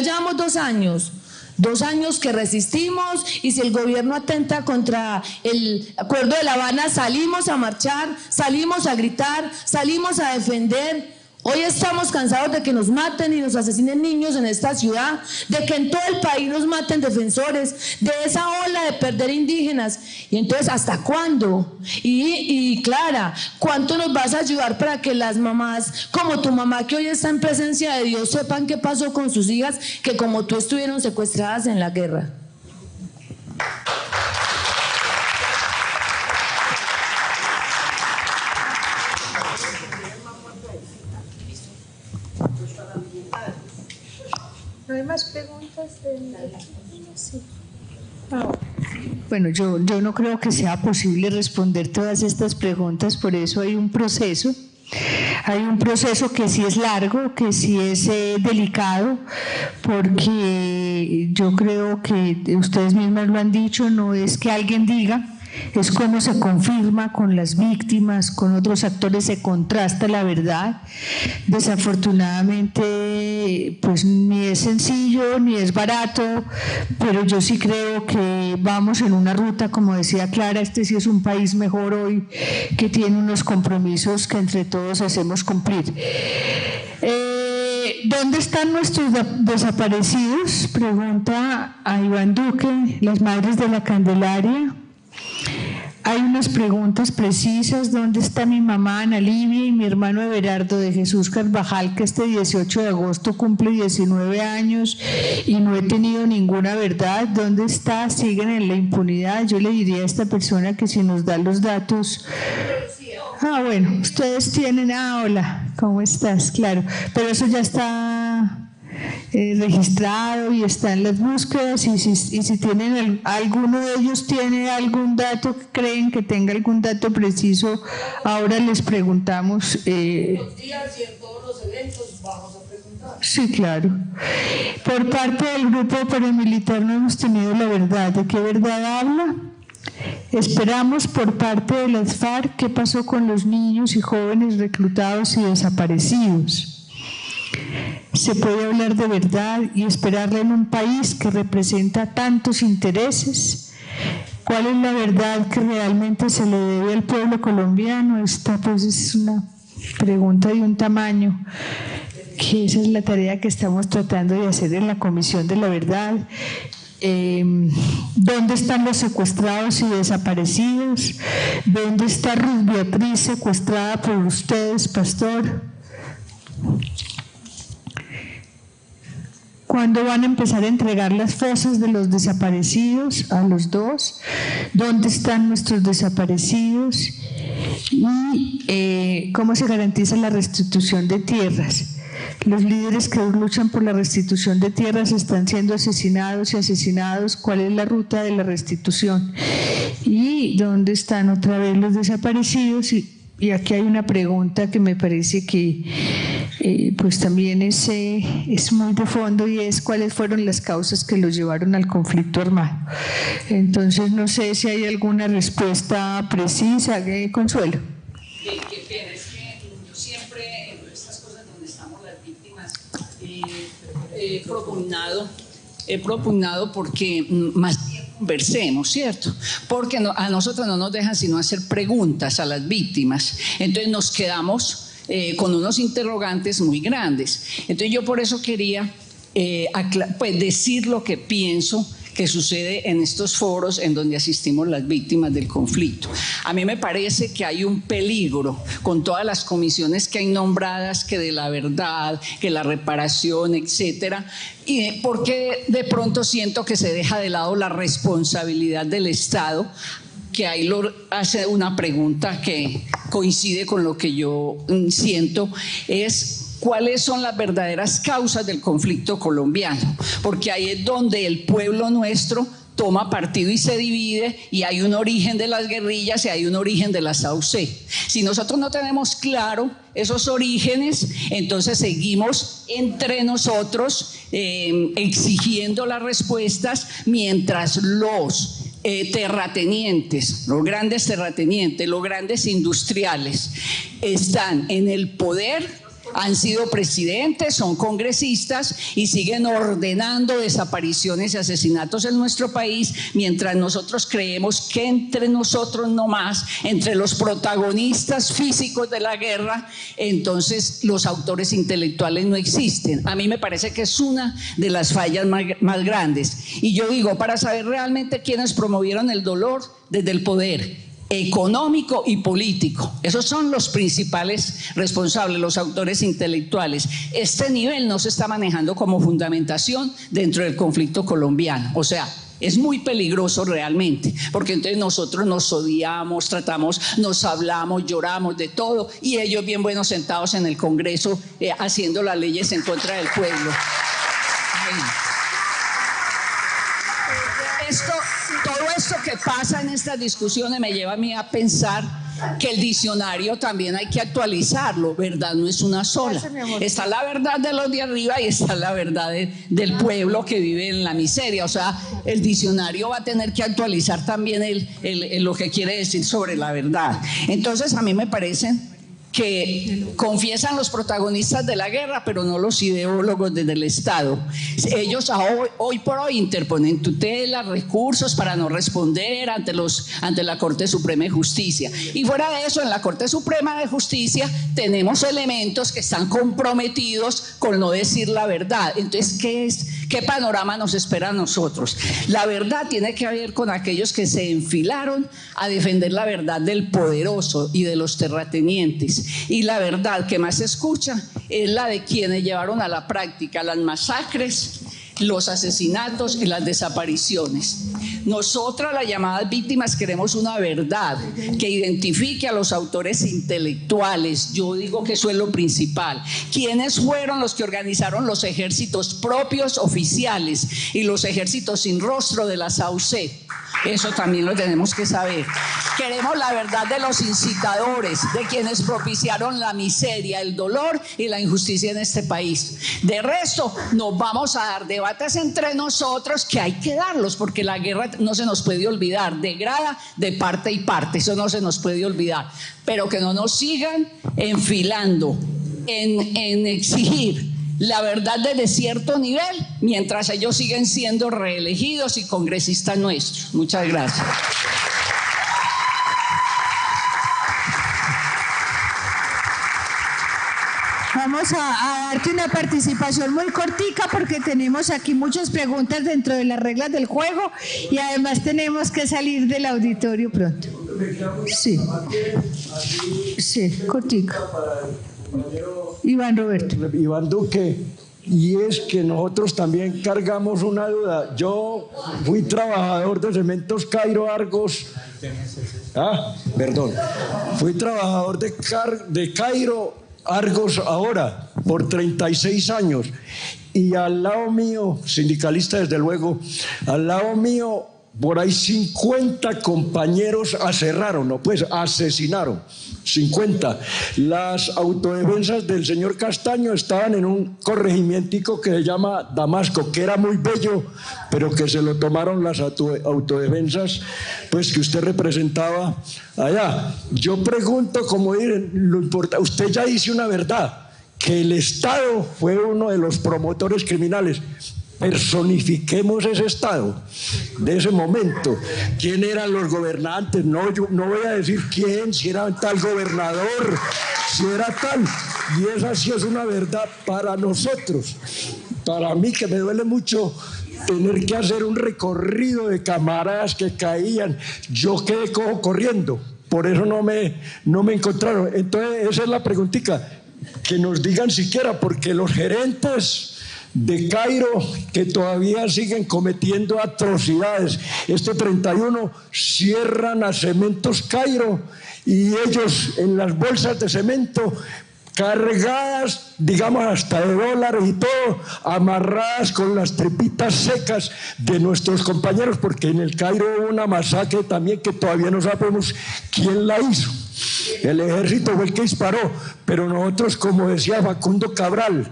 llevamos 2 años. 2 años que resistimos, y si el gobierno atenta contra el acuerdo de La Habana, salimos a marchar, salimos a gritar, salimos a defender. Hoy estamos cansados de que nos maten y nos asesinen niños en esta ciudad, de que en todo el país nos maten defensores, de esa ola de perder indígenas. Y entonces, ¿hasta cuándo? Y Clara, ¿cuánto nos vas a ayudar para que las mamás, como tu mamá que hoy está en presencia de Dios, sepan qué pasó con sus hijas que como tú estuvieron secuestradas en la guerra? ¿No hay más preguntas? Sí. Bueno, yo no creo que sea posible responder todas estas preguntas, por eso hay un proceso. Hay un proceso que sí es largo, que sí es delicado, porque yo creo que ustedes mismas lo han dicho, no es que alguien diga, es como se confirma con las víctimas, con otros actores se contrasta la verdad. Desafortunadamente, pues ni es sencillo ni es barato, pero yo sí creo que vamos en una ruta, como decía Clara, este sí es un país mejor hoy, que tiene unos compromisos que entre todos hacemos cumplir. ¿Dónde están nuestros desaparecidos? Pregunta a Iván Duque, las Madres de la Candelaria. Hay unas preguntas precisas. ¿Dónde está mi mamá Ana Livia y mi hermano Everardo de Jesús Carvajal, que este 18 de agosto cumple 19 años y no he tenido ninguna verdad? ¿Dónde está? Siguen en la impunidad. Yo le diría a esta persona que si nos da los datos. Bueno, ustedes tienen. Hola, ¿cómo estás? Claro, pero eso ya está registrado y está en las búsquedas, y si tienen alguno de ellos tiene algún dato, creen que tenga algún dato preciso, ahora les preguntamos. Los días y en todos los eventos vamos a preguntar. Sí, claro. Por parte del grupo paramilitar no hemos tenido la verdad. ¿De qué verdad habla? Esperamos por parte de las FARC qué pasó con los niños y jóvenes reclutados y desaparecidos. Se puede hablar de verdad y esperarla en un país que representa tantos intereses. ¿Cuál es la verdad que realmente se le debe al pueblo colombiano? Esta pues es una pregunta de un tamaño, que esa es la tarea que estamos tratando de hacer en la Comisión de la Verdad. ¿Dónde están los secuestrados y desaparecidos? ¿Dónde está Ruth Beatriz secuestrada por ustedes, pastor? ¿Cuándo van a empezar a entregar las fosas de los desaparecidos a los dos? ¿Dónde están nuestros desaparecidos? ¿Y cómo se garantiza la restitución de tierras? Los líderes que luchan por la restitución de tierras están siendo asesinados y asesinados. ¿Cuál es la ruta de la restitución? ¿Y dónde están otra vez los desaparecidos? Y aquí hay una pregunta que me parece que pues también es muy de fondo, y es cuáles fueron las causas que los llevaron al conflicto armado. Entonces no sé si hay alguna respuesta precisa. Consuelo. Qué pena, es que yo siempre en estas cosas donde estamos las víctimas he propugnado porque más tiempo conversemos, ¿cierto? Porque a nosotros no nos dejan sino hacer preguntas a las víctimas. Entonces nos quedamos con unos interrogantes muy grandes. Entonces yo por eso quería pues decir lo que pienso que sucede en estos foros en donde asistimos las víctimas del conflicto. A mí me parece que hay un peligro con todas las comisiones que hay nombradas, que de la verdad, que la reparación, etcétera, y porque de pronto siento que se deja de lado la responsabilidad del Estado, que ahí hace una pregunta que coincide con lo que yo siento, es ¿cuáles son las verdaderas causas del conflicto colombiano? Porque ahí es donde el pueblo nuestro toma partido y se divide, y hay un origen de las guerrillas y hay un origen de las AUC. Si nosotros no tenemos claro esos orígenes, entonces seguimos entre nosotros exigiendo las respuestas, mientras los terratenientes, los grandes terratenientes, los grandes industriales están en el poder, han sido presidentes, son congresistas y siguen ordenando desapariciones y asesinatos en nuestro país, mientras nosotros creemos que entre nosotros nomás, entre los protagonistas físicos de la guerra, entonces los autores intelectuales no existen. A mí me parece que es una de las fallas más grandes. Y yo digo, para saber realmente quiénes promovieron el dolor desde el poder económico y político, esos son los principales responsables, los autores intelectuales. Este nivel no se está manejando como fundamentación dentro del conflicto colombiano. O sea, es muy peligroso realmente, porque entonces nosotros nos odiamos, tratamos, nos hablamos, lloramos de todo, y ellos bien buenos sentados en el Congreso haciendo las leyes en contra del pueblo. Todo esto que pasa en estas discusiones me lleva a mí a pensar que el diccionario también hay que actualizarlo. Verdad no es una sola. Está la verdad de los de arriba y está la verdad del pueblo que vive en la miseria. O sea, el diccionario va a tener que actualizar también lo que quiere decir sobre la verdad. Entonces a mí me parece que confiesan los protagonistas de la guerra, pero no los ideólogos desde el Estado. Ellos hoy por hoy interponen tutelas, recursos para no responder ante la Corte Suprema de Justicia. Y fuera de eso, en la Corte Suprema de Justicia tenemos elementos que están comprometidos con no decir la verdad. Entonces, ¿qué panorama nos espera a nosotros? La verdad tiene que ver con aquellos que se enfilaron a defender la verdad del poderoso y de los terratenientes. Y la verdad que más se escucha es la de quienes llevaron a la práctica las masacres, los asesinatos y las desapariciones. Nosotras, las llamadas víctimas, queremos una verdad que identifique a los autores intelectuales. Yo digo que eso es lo principal. ¿Quiénes fueron los que organizaron los ejércitos propios oficiales y los ejércitos sin rostro de las AUC? Eso también lo tenemos que saber. Queremos la verdad de los incitadores, de quienes propiciaron la miseria, el dolor y la injusticia en este país. De resto, nos vamos a dar debates entre nosotros, que hay que darlos, porque la guerra no se nos puede olvidar, degrada de parte y parte, eso no se nos puede olvidar. Pero que no nos sigan enfilando en exigir la verdad desde cierto nivel, mientras ellos siguen siendo reelegidos y congresistas nuestros. Muchas gracias. Vamos a darte una participación muy cortica, porque tenemos aquí muchas preguntas dentro de las reglas del juego y además tenemos que salir del auditorio pronto. Sí, cortica. Iván Roberto. Iván Duque, y es que nosotros también cargamos una duda. Yo fui trabajador de Cementos Cairo Argos. Fui trabajador de Cairo Argos ahora por 36 años. Y al lado mío, sindicalista desde luego, al lado mío, por ahí 50 compañeros asesinaron. 50. Las autodefensas del señor Castaño estaban en un corregimientico que se llama Damasco, que era muy bello, pero que se lo tomaron las autodefensas, pues, que usted representaba allá. Yo pregunto, como usted ya dice una verdad, que el Estado fue uno de los promotores criminales, personifiquemos ese Estado, de ese momento. ¿Quién eran los gobernantes? No, yo no voy a decir quién, si era tal gobernador, si era tal. Y esa sí es una verdad para nosotros. Para mí, que me duele mucho tener que hacer un recorrido de camaradas que caían, yo quedé cojo corriendo, por eso no me encontraron. Entonces esa es la preguntita, que nos digan siquiera, porque los gerentes de Cairo, que todavía siguen cometiendo atrocidades, este 31 cierran a Cementos Cairo y ellos en las bolsas de cemento cargadas, digamos, hasta de dólares y todo, amarradas con las tripitas secas de nuestros compañeros, porque en el Cairo hubo una masacre también que todavía no sabemos quién la hizo. El ejército fue el que disparó, pero nosotros, como decía Facundo Cabral,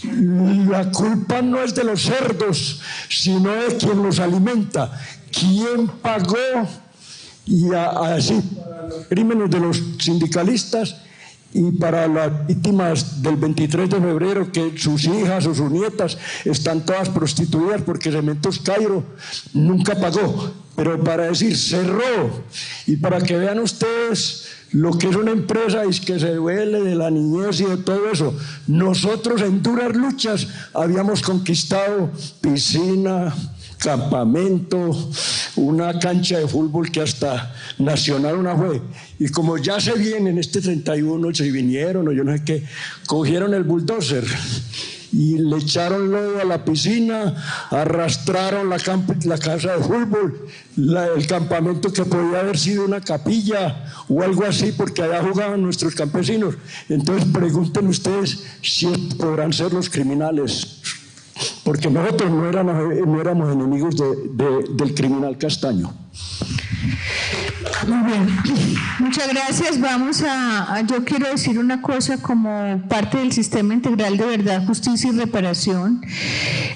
la culpa no es de los cerdos, sino de quien los alimenta. ¿Quién pagó? Y así, crímenes de los sindicalistas. Y para las víctimas del 23 de febrero, que sus hijas o sus nietas están todas prostituidas porque Cementos Cairo nunca pagó, pero para decir cerró, y para que vean ustedes lo que es una empresa y que se duele de la niñez y de todo eso. Nosotros en duras luchas habíamos conquistado piscina, campamento, una cancha de fútbol que hasta nacional una fue. Y como ya se vienen este 31, se vinieron, o yo no sé qué, cogieron el bulldozer y le echaron lodo a la piscina, arrastraron la casa de fútbol, el campamento que podía haber sido una capilla o algo así, porque allá jugaban nuestros campesinos. Entonces pregunten ustedes si podrán ser los criminales, porque nosotros no éramos enemigos del criminal Castaño. Muy bien, muchas gracias. Yo quiero decir una cosa como parte del Sistema Integral de Verdad, Justicia y Reparación.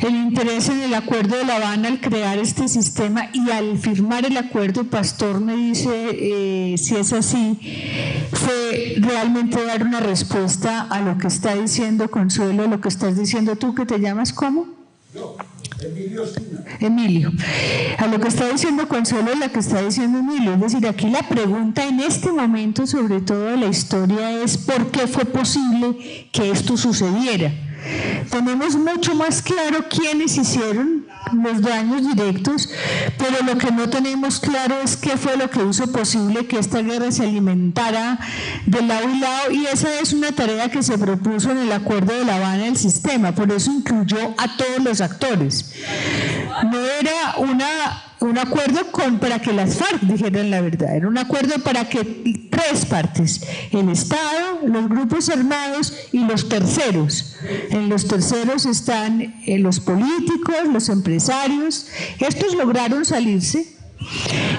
El interés en el Acuerdo de La Habana al crear este sistema y al firmar el acuerdo, Pastor me dice si es así, fue realmente dar una respuesta a lo que está diciendo Consuelo, a lo que estás diciendo tú, que te llamas ¿cómo? No. Emilio, a lo que está diciendo Consuelo y lo que está diciendo Emilio, es decir, aquí la pregunta en este momento, sobre todo de la historia, es ¿por qué fue posible que esto sucediera? Tenemos mucho más claro quiénes hicieron los daños directos, pero lo que no tenemos claro es qué fue lo que hizo posible que esta guerra se alimentara de lado y lado, y esa es una tarea que se propuso en el Acuerdo de La Habana del sistema, por eso incluyó a todos los actores. No era un acuerdo para que las FARC dijeran la verdad, era un acuerdo para que tres partes, el Estado, los grupos armados y los terceros. En los terceros están los políticos, los empresarios. Estos lograron salirse.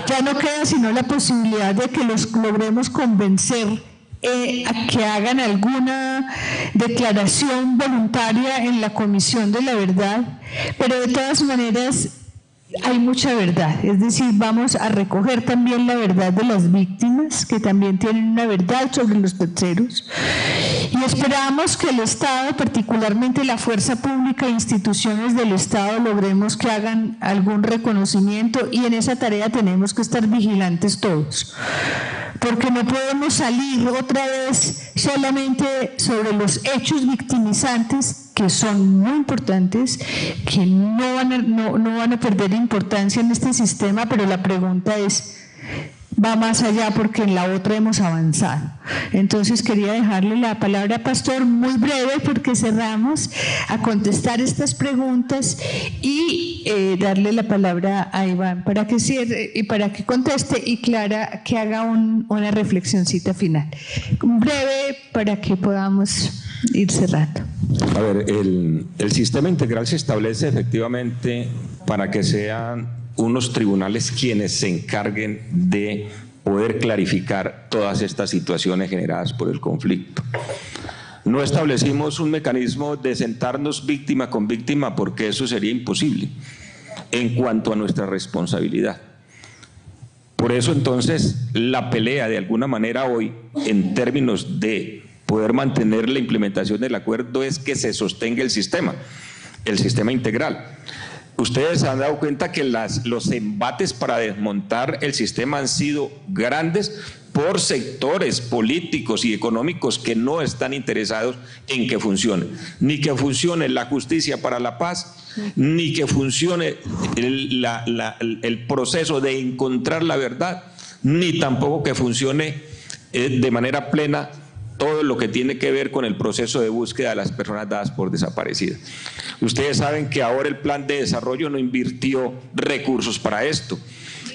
Ya no queda sino la posibilidad de que los logremos convencer a que hagan alguna declaración voluntaria en la Comisión de la Verdad, pero de todas maneras hay mucha verdad, es decir, vamos a recoger también la verdad de las víctimas, que también tienen una verdad sobre los terceros, y esperamos que el Estado, particularmente la fuerza pública e instituciones del Estado, logremos que hagan algún reconocimiento, y en esa tarea tenemos que estar vigilantes todos, porque no podemos salir otra vez solamente sobre los hechos victimizantes, que son muy importantes, que no van a perder importancia en este sistema, pero la pregunta es, va más allá, porque en la otra hemos avanzado. Entonces quería dejarle la palabra a Pastor muy breve, porque cerramos, a contestar estas preguntas, y darle la palabra a Iván para que cierre y para que conteste, y Clara que haga una reflexioncita final. Breve para que podamos ir cerrando. A ver, el sistema integral se establece efectivamente para que sean unos tribunales quienes se encarguen de poder clarificar todas estas situaciones generadas por el conflicto. No establecimos un mecanismo de sentarnos víctima con víctima, porque eso sería imposible en cuanto a nuestra responsabilidad. Por eso entonces la pelea de alguna manera hoy en términos de poder mantener la implementación del acuerdo es que se sostenga el sistema, el sistema integral. Ustedes se han dado cuenta que los embates para desmontar el sistema han sido grandes por sectores políticos y económicos que no están interesados en que funcione. Ni que funcione la justicia para la paz, ni que funcione el proceso de encontrar la verdad, ni tampoco que funcione de manera plena todo lo que tiene que ver con el proceso de búsqueda de las personas dadas por desaparecidas. Ustedes saben que ahora el plan de desarrollo no invirtió recursos para esto,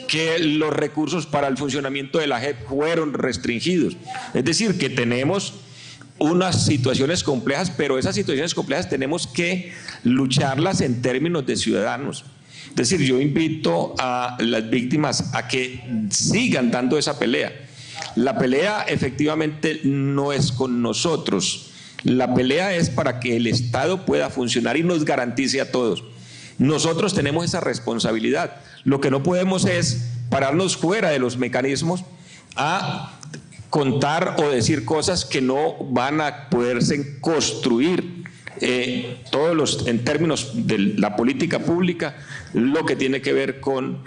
que los recursos para el funcionamiento de la JEP fueron restringidos. Es decir, que tenemos unas situaciones complejas, pero esas situaciones complejas tenemos que lucharlas en términos de ciudadanos. Es decir, yo invito a las víctimas a que sigan dando esa pelea. La pelea efectivamente no es con nosotros, la pelea es para que el Estado pueda funcionar y nos garantice a todos. Nosotros tenemos esa responsabilidad. Lo que no podemos es pararnos fuera de los mecanismos a contar o decir cosas que no van a poderse construir en términos de la política pública, lo que tiene que ver con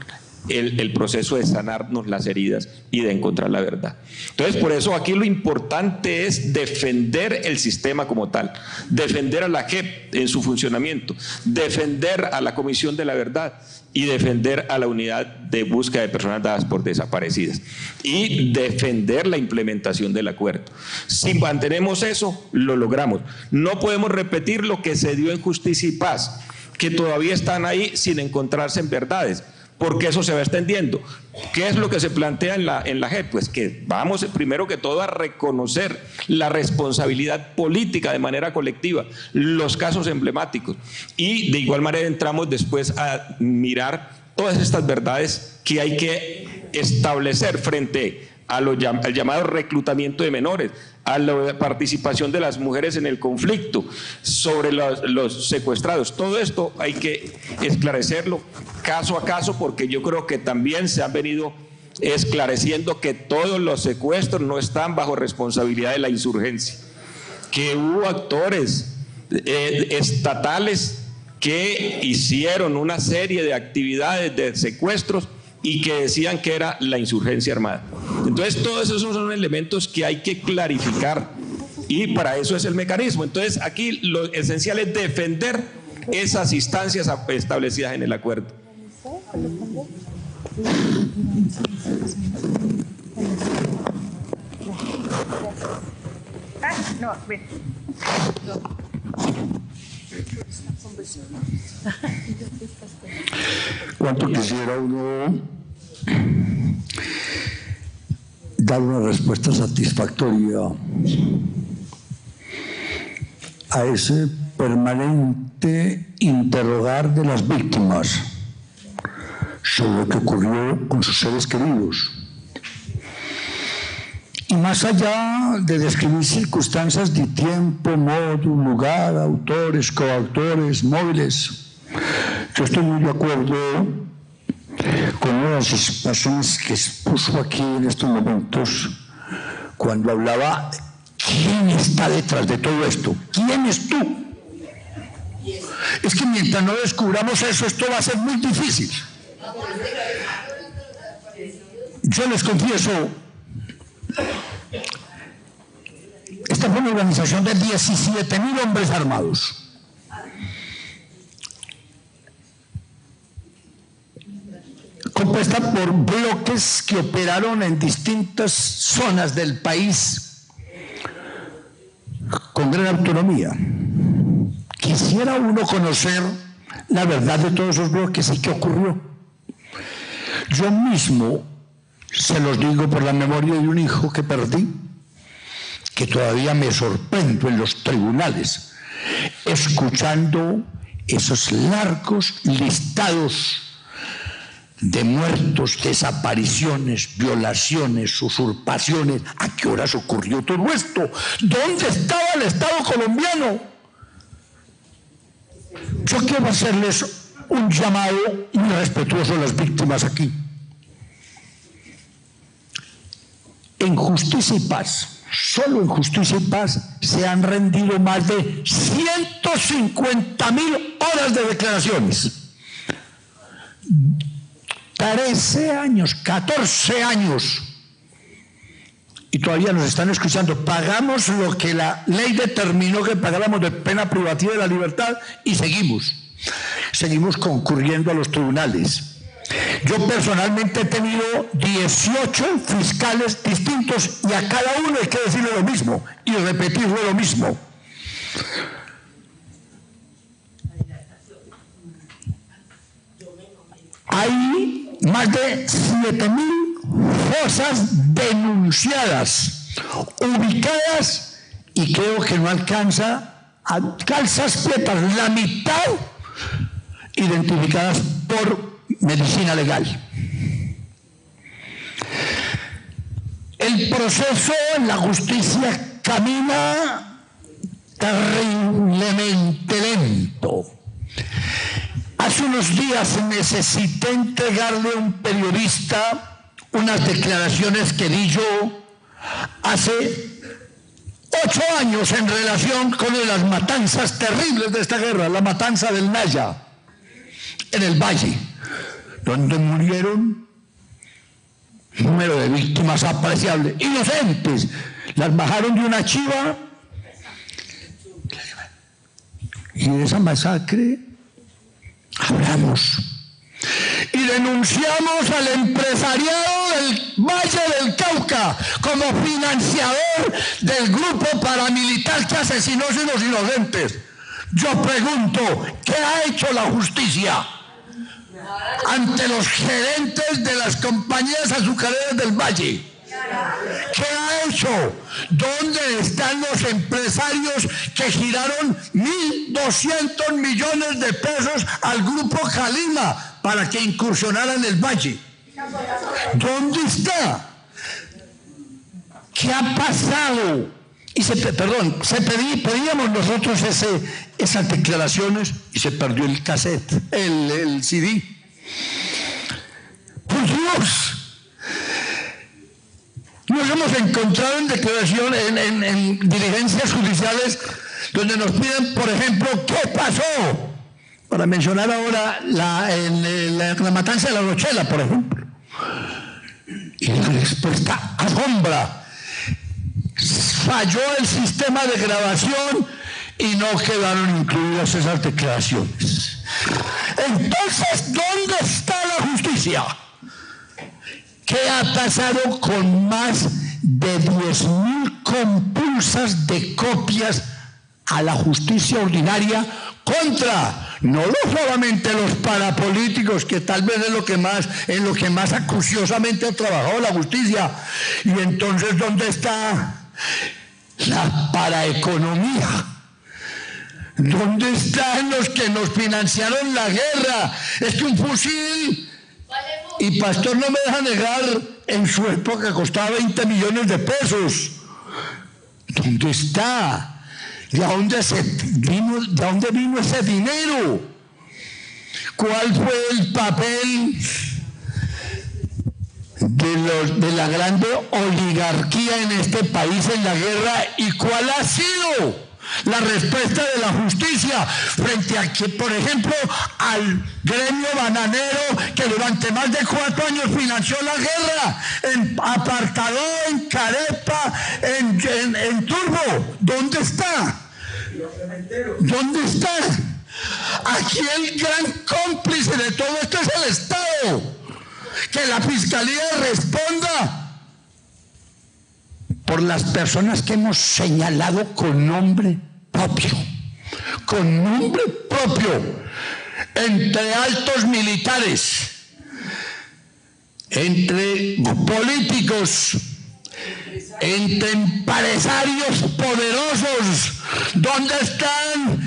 el proceso de sanarnos las heridas y de encontrar la verdad. Entonces, por eso aquí lo importante es defender el sistema como tal, defender a la JEP en su funcionamiento, defender a la Comisión de la Verdad y defender a la unidad de búsqueda de personas dadas por desaparecidas y defender la implementación del acuerdo. Si mantenemos eso, lo logramos. No podemos repetir lo que se dio en Justicia y Paz, que todavía están ahí sin encontrarse en verdades, porque eso se va extendiendo. ¿Qué es lo que se plantea en la JEP? Pues que vamos primero que todo a reconocer la responsabilidad política de manera colectiva, los casos emblemáticos, y de igual manera entramos después a mirar todas estas verdades que hay que establecer frente al llamado reclutamiento de menores, a la participación de las mujeres en el conflicto, sobre los secuestrados. Todo esto hay que esclarecerlo caso a caso, porque yo creo que también se han venido esclareciendo que todos los secuestros no están bajo responsabilidad de la insurgencia, que hubo actores estatales que hicieron una serie de actividades de secuestros y que decían que era la insurgencia armada. Entonces, todos esos son elementos que hay que clarificar y para eso es el mecanismo. Entonces, aquí lo esencial es defender esas instancias establecidas en el acuerdo. No, ven. ¿Cuánto quisiera uno dar una respuesta satisfactoria a ese permanente interrogar de las víctimas sobre lo que ocurrió con sus seres queridos? Y más allá de describir circunstancias de tiempo, modo, lugar, autores, coautores, móviles, yo estoy muy de acuerdo con una de las expresiones que expuso aquí en estos momentos cuando hablaba ¿quién está detrás de todo esto? ¿Quién es tú? Es que mientras no descubramos eso, esto va a ser muy difícil. Yo les confieso, esta fue una organización de 17.000 hombres armados. Compuesta por bloques que operaron en distintas zonas del país con gran autonomía. Quisiera uno conocer la verdad de todos esos bloques y qué ocurrió. Yo mismo se los digo por la memoria de un hijo que perdí, que todavía me sorprendo en los tribunales, escuchando esos largos listados de muertos, desapariciones, violaciones, usurpaciones. ¿A qué horas ocurrió todo esto? ¿Dónde estaba el Estado colombiano? Yo quiero hacerles un llamado muy respetuoso a las víctimas aquí. En Justicia y Paz, Solo en Justicia y Paz se han rendido más de 150.000 horas de declaraciones. 13 años, 14 años. Y todavía nos están escuchando. Pagamos lo que la ley determinó que pagáramos de pena privativa de la libertad y seguimos concurriendo a los tribunales. Yo personalmente he tenido 18 fiscales distintos y a cada uno hay que decirle lo mismo y repetirle lo mismo. Hay más de 7.000 fosas denunciadas, ubicadas, y creo que no alcanza a calzas pietas, la mitad identificadas por medicina legal. El proceso en la justicia camina terriblemente lento. Hace unos días necesité entregarle a un periodista unas declaraciones que di yo hace 8 años en relación con las matanzas terribles de esta guerra, la matanza del Naya, en el Valle, donde murieron un número de víctimas apreciable, inocentes. Las bajaron de una chiva y de esa masacre hablamos y denunciamos al empresariado del Valle del Cauca como financiador del grupo paramilitar que asesinó a los inocentes. Yo pregunto, ¿qué ha hecho la justicia ante los gerentes de las compañías azucareras del Valle? ¿Qué ha hecho? ¿Dónde están los empresarios que giraron 1.200 millones de pesos al grupo Calima para que incursionara en el Valle? ¿Dónde está? ¿Qué ha pasado? Y pedíamos nosotros esas declaraciones y se perdió el cassette, el CD. ¡Por Dios! Nos hemos encontrado en declaraciones, en diligencias judiciales, donde nos piden, por ejemplo, ¿qué pasó? Para mencionar ahora la matanza de La Rochela, por ejemplo. Y la respuesta asombra. Falló el sistema de grabación y no quedaron incluidas esas declaraciones. Entonces, ¿dónde está la justicia? ¿Qué ha pasado con más de 10.000 compulsas de copias a la justicia ordinaria contra no solamente los parapolíticos, que tal vez es en lo que más acuciosamente ha trabajado la justicia? Y entonces, ¿dónde está la paraeconomía? ¿Dónde están los que nos financiaron la guerra? Es que un fusil, y Pastor no me deja negar, en su época costaba 20 millones de pesos. ¿Dónde está? ¿De dónde vino ese dinero? ¿Cuál fue el papel de la grande oligarquía en este país en la guerra? ¿Y cuál ha sido la respuesta de la justicia frente a que, por ejemplo, al gremio bananero que durante más de 4 años financió la guerra en Apartadó, en Carepa, en Turbo? ¿Dónde está? ¿Dónde está? Aquí el gran cómplice de todo esto es el Estado. Que la Fiscalía responda por las personas que hemos señalado con nombre propio, entre altos militares, entre políticos, entre empresarios poderosos. ¿Dónde están?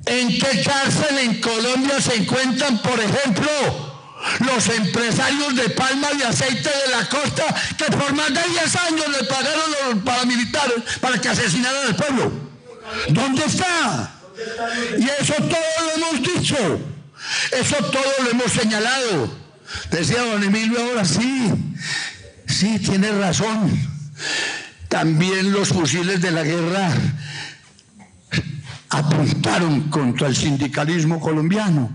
¿En qué cárcel en Colombia se encuentran, por ejemplo, los empresarios de palma y aceite de la costa que por más de 10 años le pagaron a los paramilitares para que asesinaran al pueblo? ¿Dónde está? Y eso todo lo hemos dicho, eso todo lo hemos señalado. Decía don Emilio ahora, sí, tiene razón. También los fusiles de la guerra apuntaron contra el sindicalismo colombiano.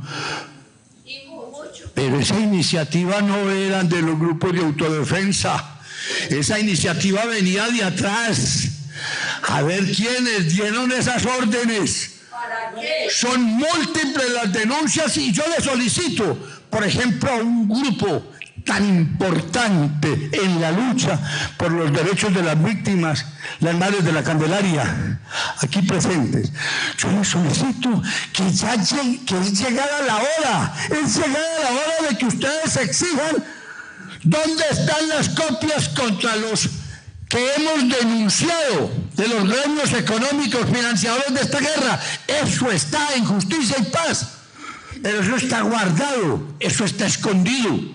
Pero esa iniciativa no era de los grupos de autodefensa. Esa iniciativa venía de atrás. A ver quiénes dieron esas órdenes. ¿Para qué? Son múltiples las denuncias y yo le solicito, por ejemplo, a un grupo tan importante en la lucha por los derechos de las víctimas, las madres de la Candelaria, aquí presentes. Yo les solicito que es llegada la hora, de que ustedes exijan dónde están las copias contra los que hemos denunciado de los gremios económicos financiadores de esta guerra. Eso está en Justicia y Paz, pero eso está guardado, eso está escondido.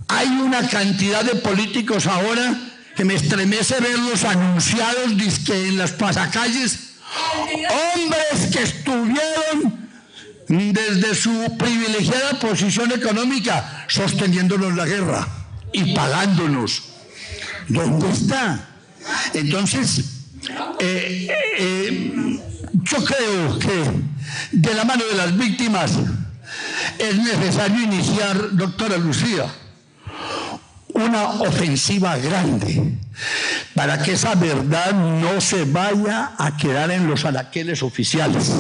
Hay una cantidad de políticos ahora que me estremece verlos anunciados dizque en las pasacalles, hombres que estuvieron desde su privilegiada posición económica sosteniéndonos la guerra y pagándonos. ¿Dónde está? Entonces, yo creo que de la mano de las víctimas es necesario iniciar, doctora Lucía, una ofensiva grande para que esa verdad no se vaya a quedar en los anaqueles oficiales,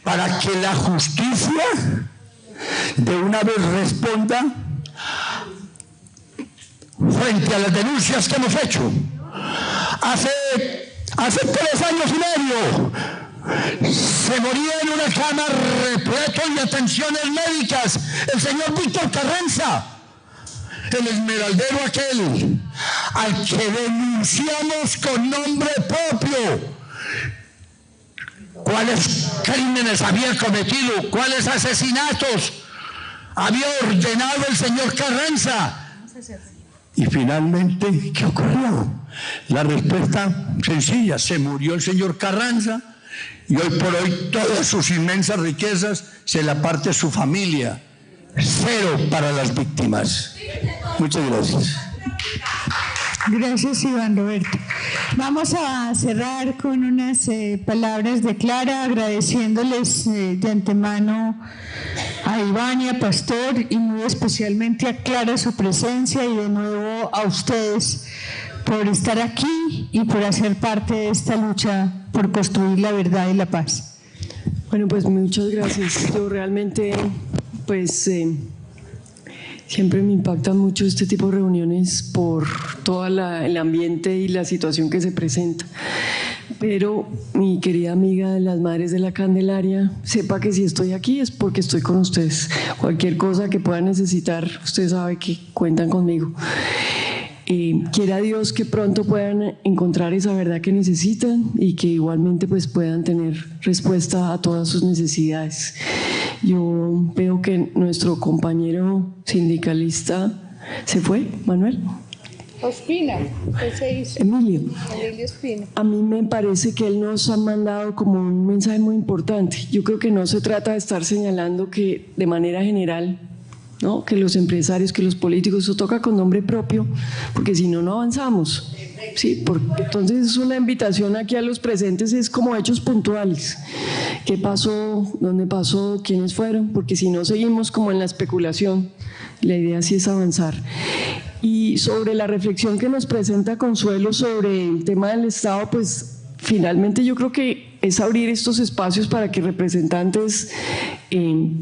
para que la justicia de una vez responda frente a las denuncias que hemos hecho. Hace 3 años y medio se moría en una cama repleto de atenciones médicas el señor Víctor Carranza, el esmeraldero aquel, al que denunciamos con nombre propio. ¿Cuáles crímenes había cometido? ¿Cuáles asesinatos había ordenado el señor Carranza? Y finalmente, ¿qué ocurrió? La respuesta sencilla: se murió el señor Carranza y hoy por hoy todas sus inmensas riquezas se la parte su familia. 0 para las víctimas. Muchas gracias. Gracias, Iván Roberto. Vamos a cerrar con unas palabras de Clara, agradeciéndoles de antemano a Iván y a Pastor, y muy especialmente a Clara su presencia, y de nuevo a ustedes por estar aquí y por hacer parte de esta lucha por construir la verdad y la paz. Bueno, pues muchas gracias. Yo realmente, pues siempre me impactan mucho este tipo de reuniones por todo el ambiente y la situación que se presenta. Pero mi querida amiga de las Madres de la Candelaria, sepa que si estoy aquí es porque estoy con ustedes. Cualquier cosa que puedan necesitar, usted sabe que cuentan conmigo. Quiera Dios que pronto puedan encontrar esa verdad que necesitan y que igualmente pues puedan tener respuesta a todas sus necesidades. Yo veo que nuestro compañero sindicalista se fue, Manuel. Ospina, ¿qué se hizo? Emilio Ospina. A mí me parece que él nos ha mandado como un mensaje muy importante. Yo creo que no se trata de estar señalando que de manera general, ¿no?, que los empresarios, que los políticos, eso toca con nombre propio, porque si no, no avanzamos. Sí, entonces es una invitación aquí a los presentes, es como hechos puntuales. ¿Qué pasó? ¿Dónde pasó? ¿Quiénes fueron? Porque si no seguimos como en la especulación, la idea sí es avanzar. Y sobre la reflexión que nos presenta Consuelo sobre el tema del Estado, pues finalmente yo creo que es abrir estos espacios para que representantes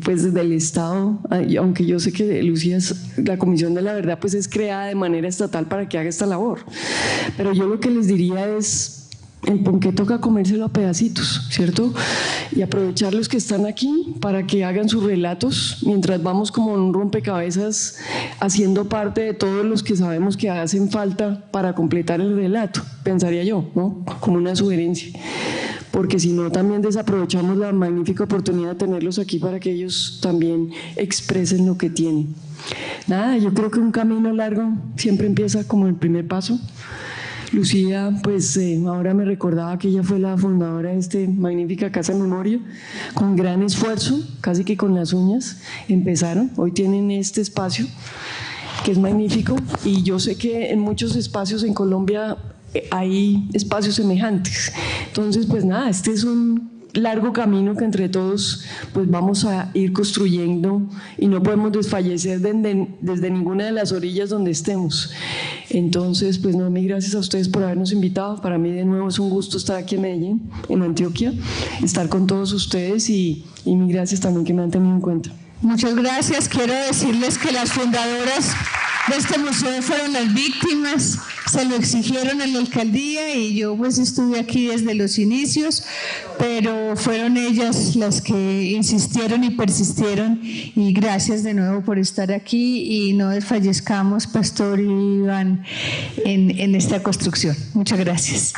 pues del Estado, aunque yo sé que Lucía, la Comisión de la Verdad pues es creada de manera estatal para que haga esta labor, pero yo lo que les diría es el ponqué toca comérselo a pedacitos, ¿cierto? Y aprovechar los que están aquí para que hagan sus relatos mientras vamos como un rompecabezas haciendo parte de todos los que sabemos que hacen falta para completar el relato, pensaría yo, ¿no? Como una sugerencia, porque si no también desaprovechamos la magnífica oportunidad de tenerlos aquí para que ellos también expresen lo que tienen. Nada, yo creo que un camino largo siempre empieza como el primer paso. Lucía, pues ahora me recordaba que ella fue la fundadora de esta magnífica Casa de Memoria, con gran esfuerzo, casi que con las uñas, empezaron, hoy tienen este espacio que es magnífico, y yo sé que en muchos espacios en Colombia hay espacios semejantes. Entonces, pues nada, este es un largo camino que entre todos pues vamos a ir construyendo y no podemos desfallecer desde ninguna de las orillas donde estemos. Entonces, pues no, mil gracias a ustedes por habernos invitado. Para mí de nuevo es un gusto estar aquí en Medellín, en Antioquia, estar con todos ustedes y mil gracias también que me han tenido en cuenta. Muchas gracias. Quiero decirles que las fundadoras de este museo fueron las víctimas, se lo exigieron en la alcaldía y yo pues estuve aquí desde los inicios, pero fueron ellas las que insistieron y persistieron, y gracias de nuevo por estar aquí y no desfallezcamos, Pastor y Iván, en esta construcción. Muchas gracias.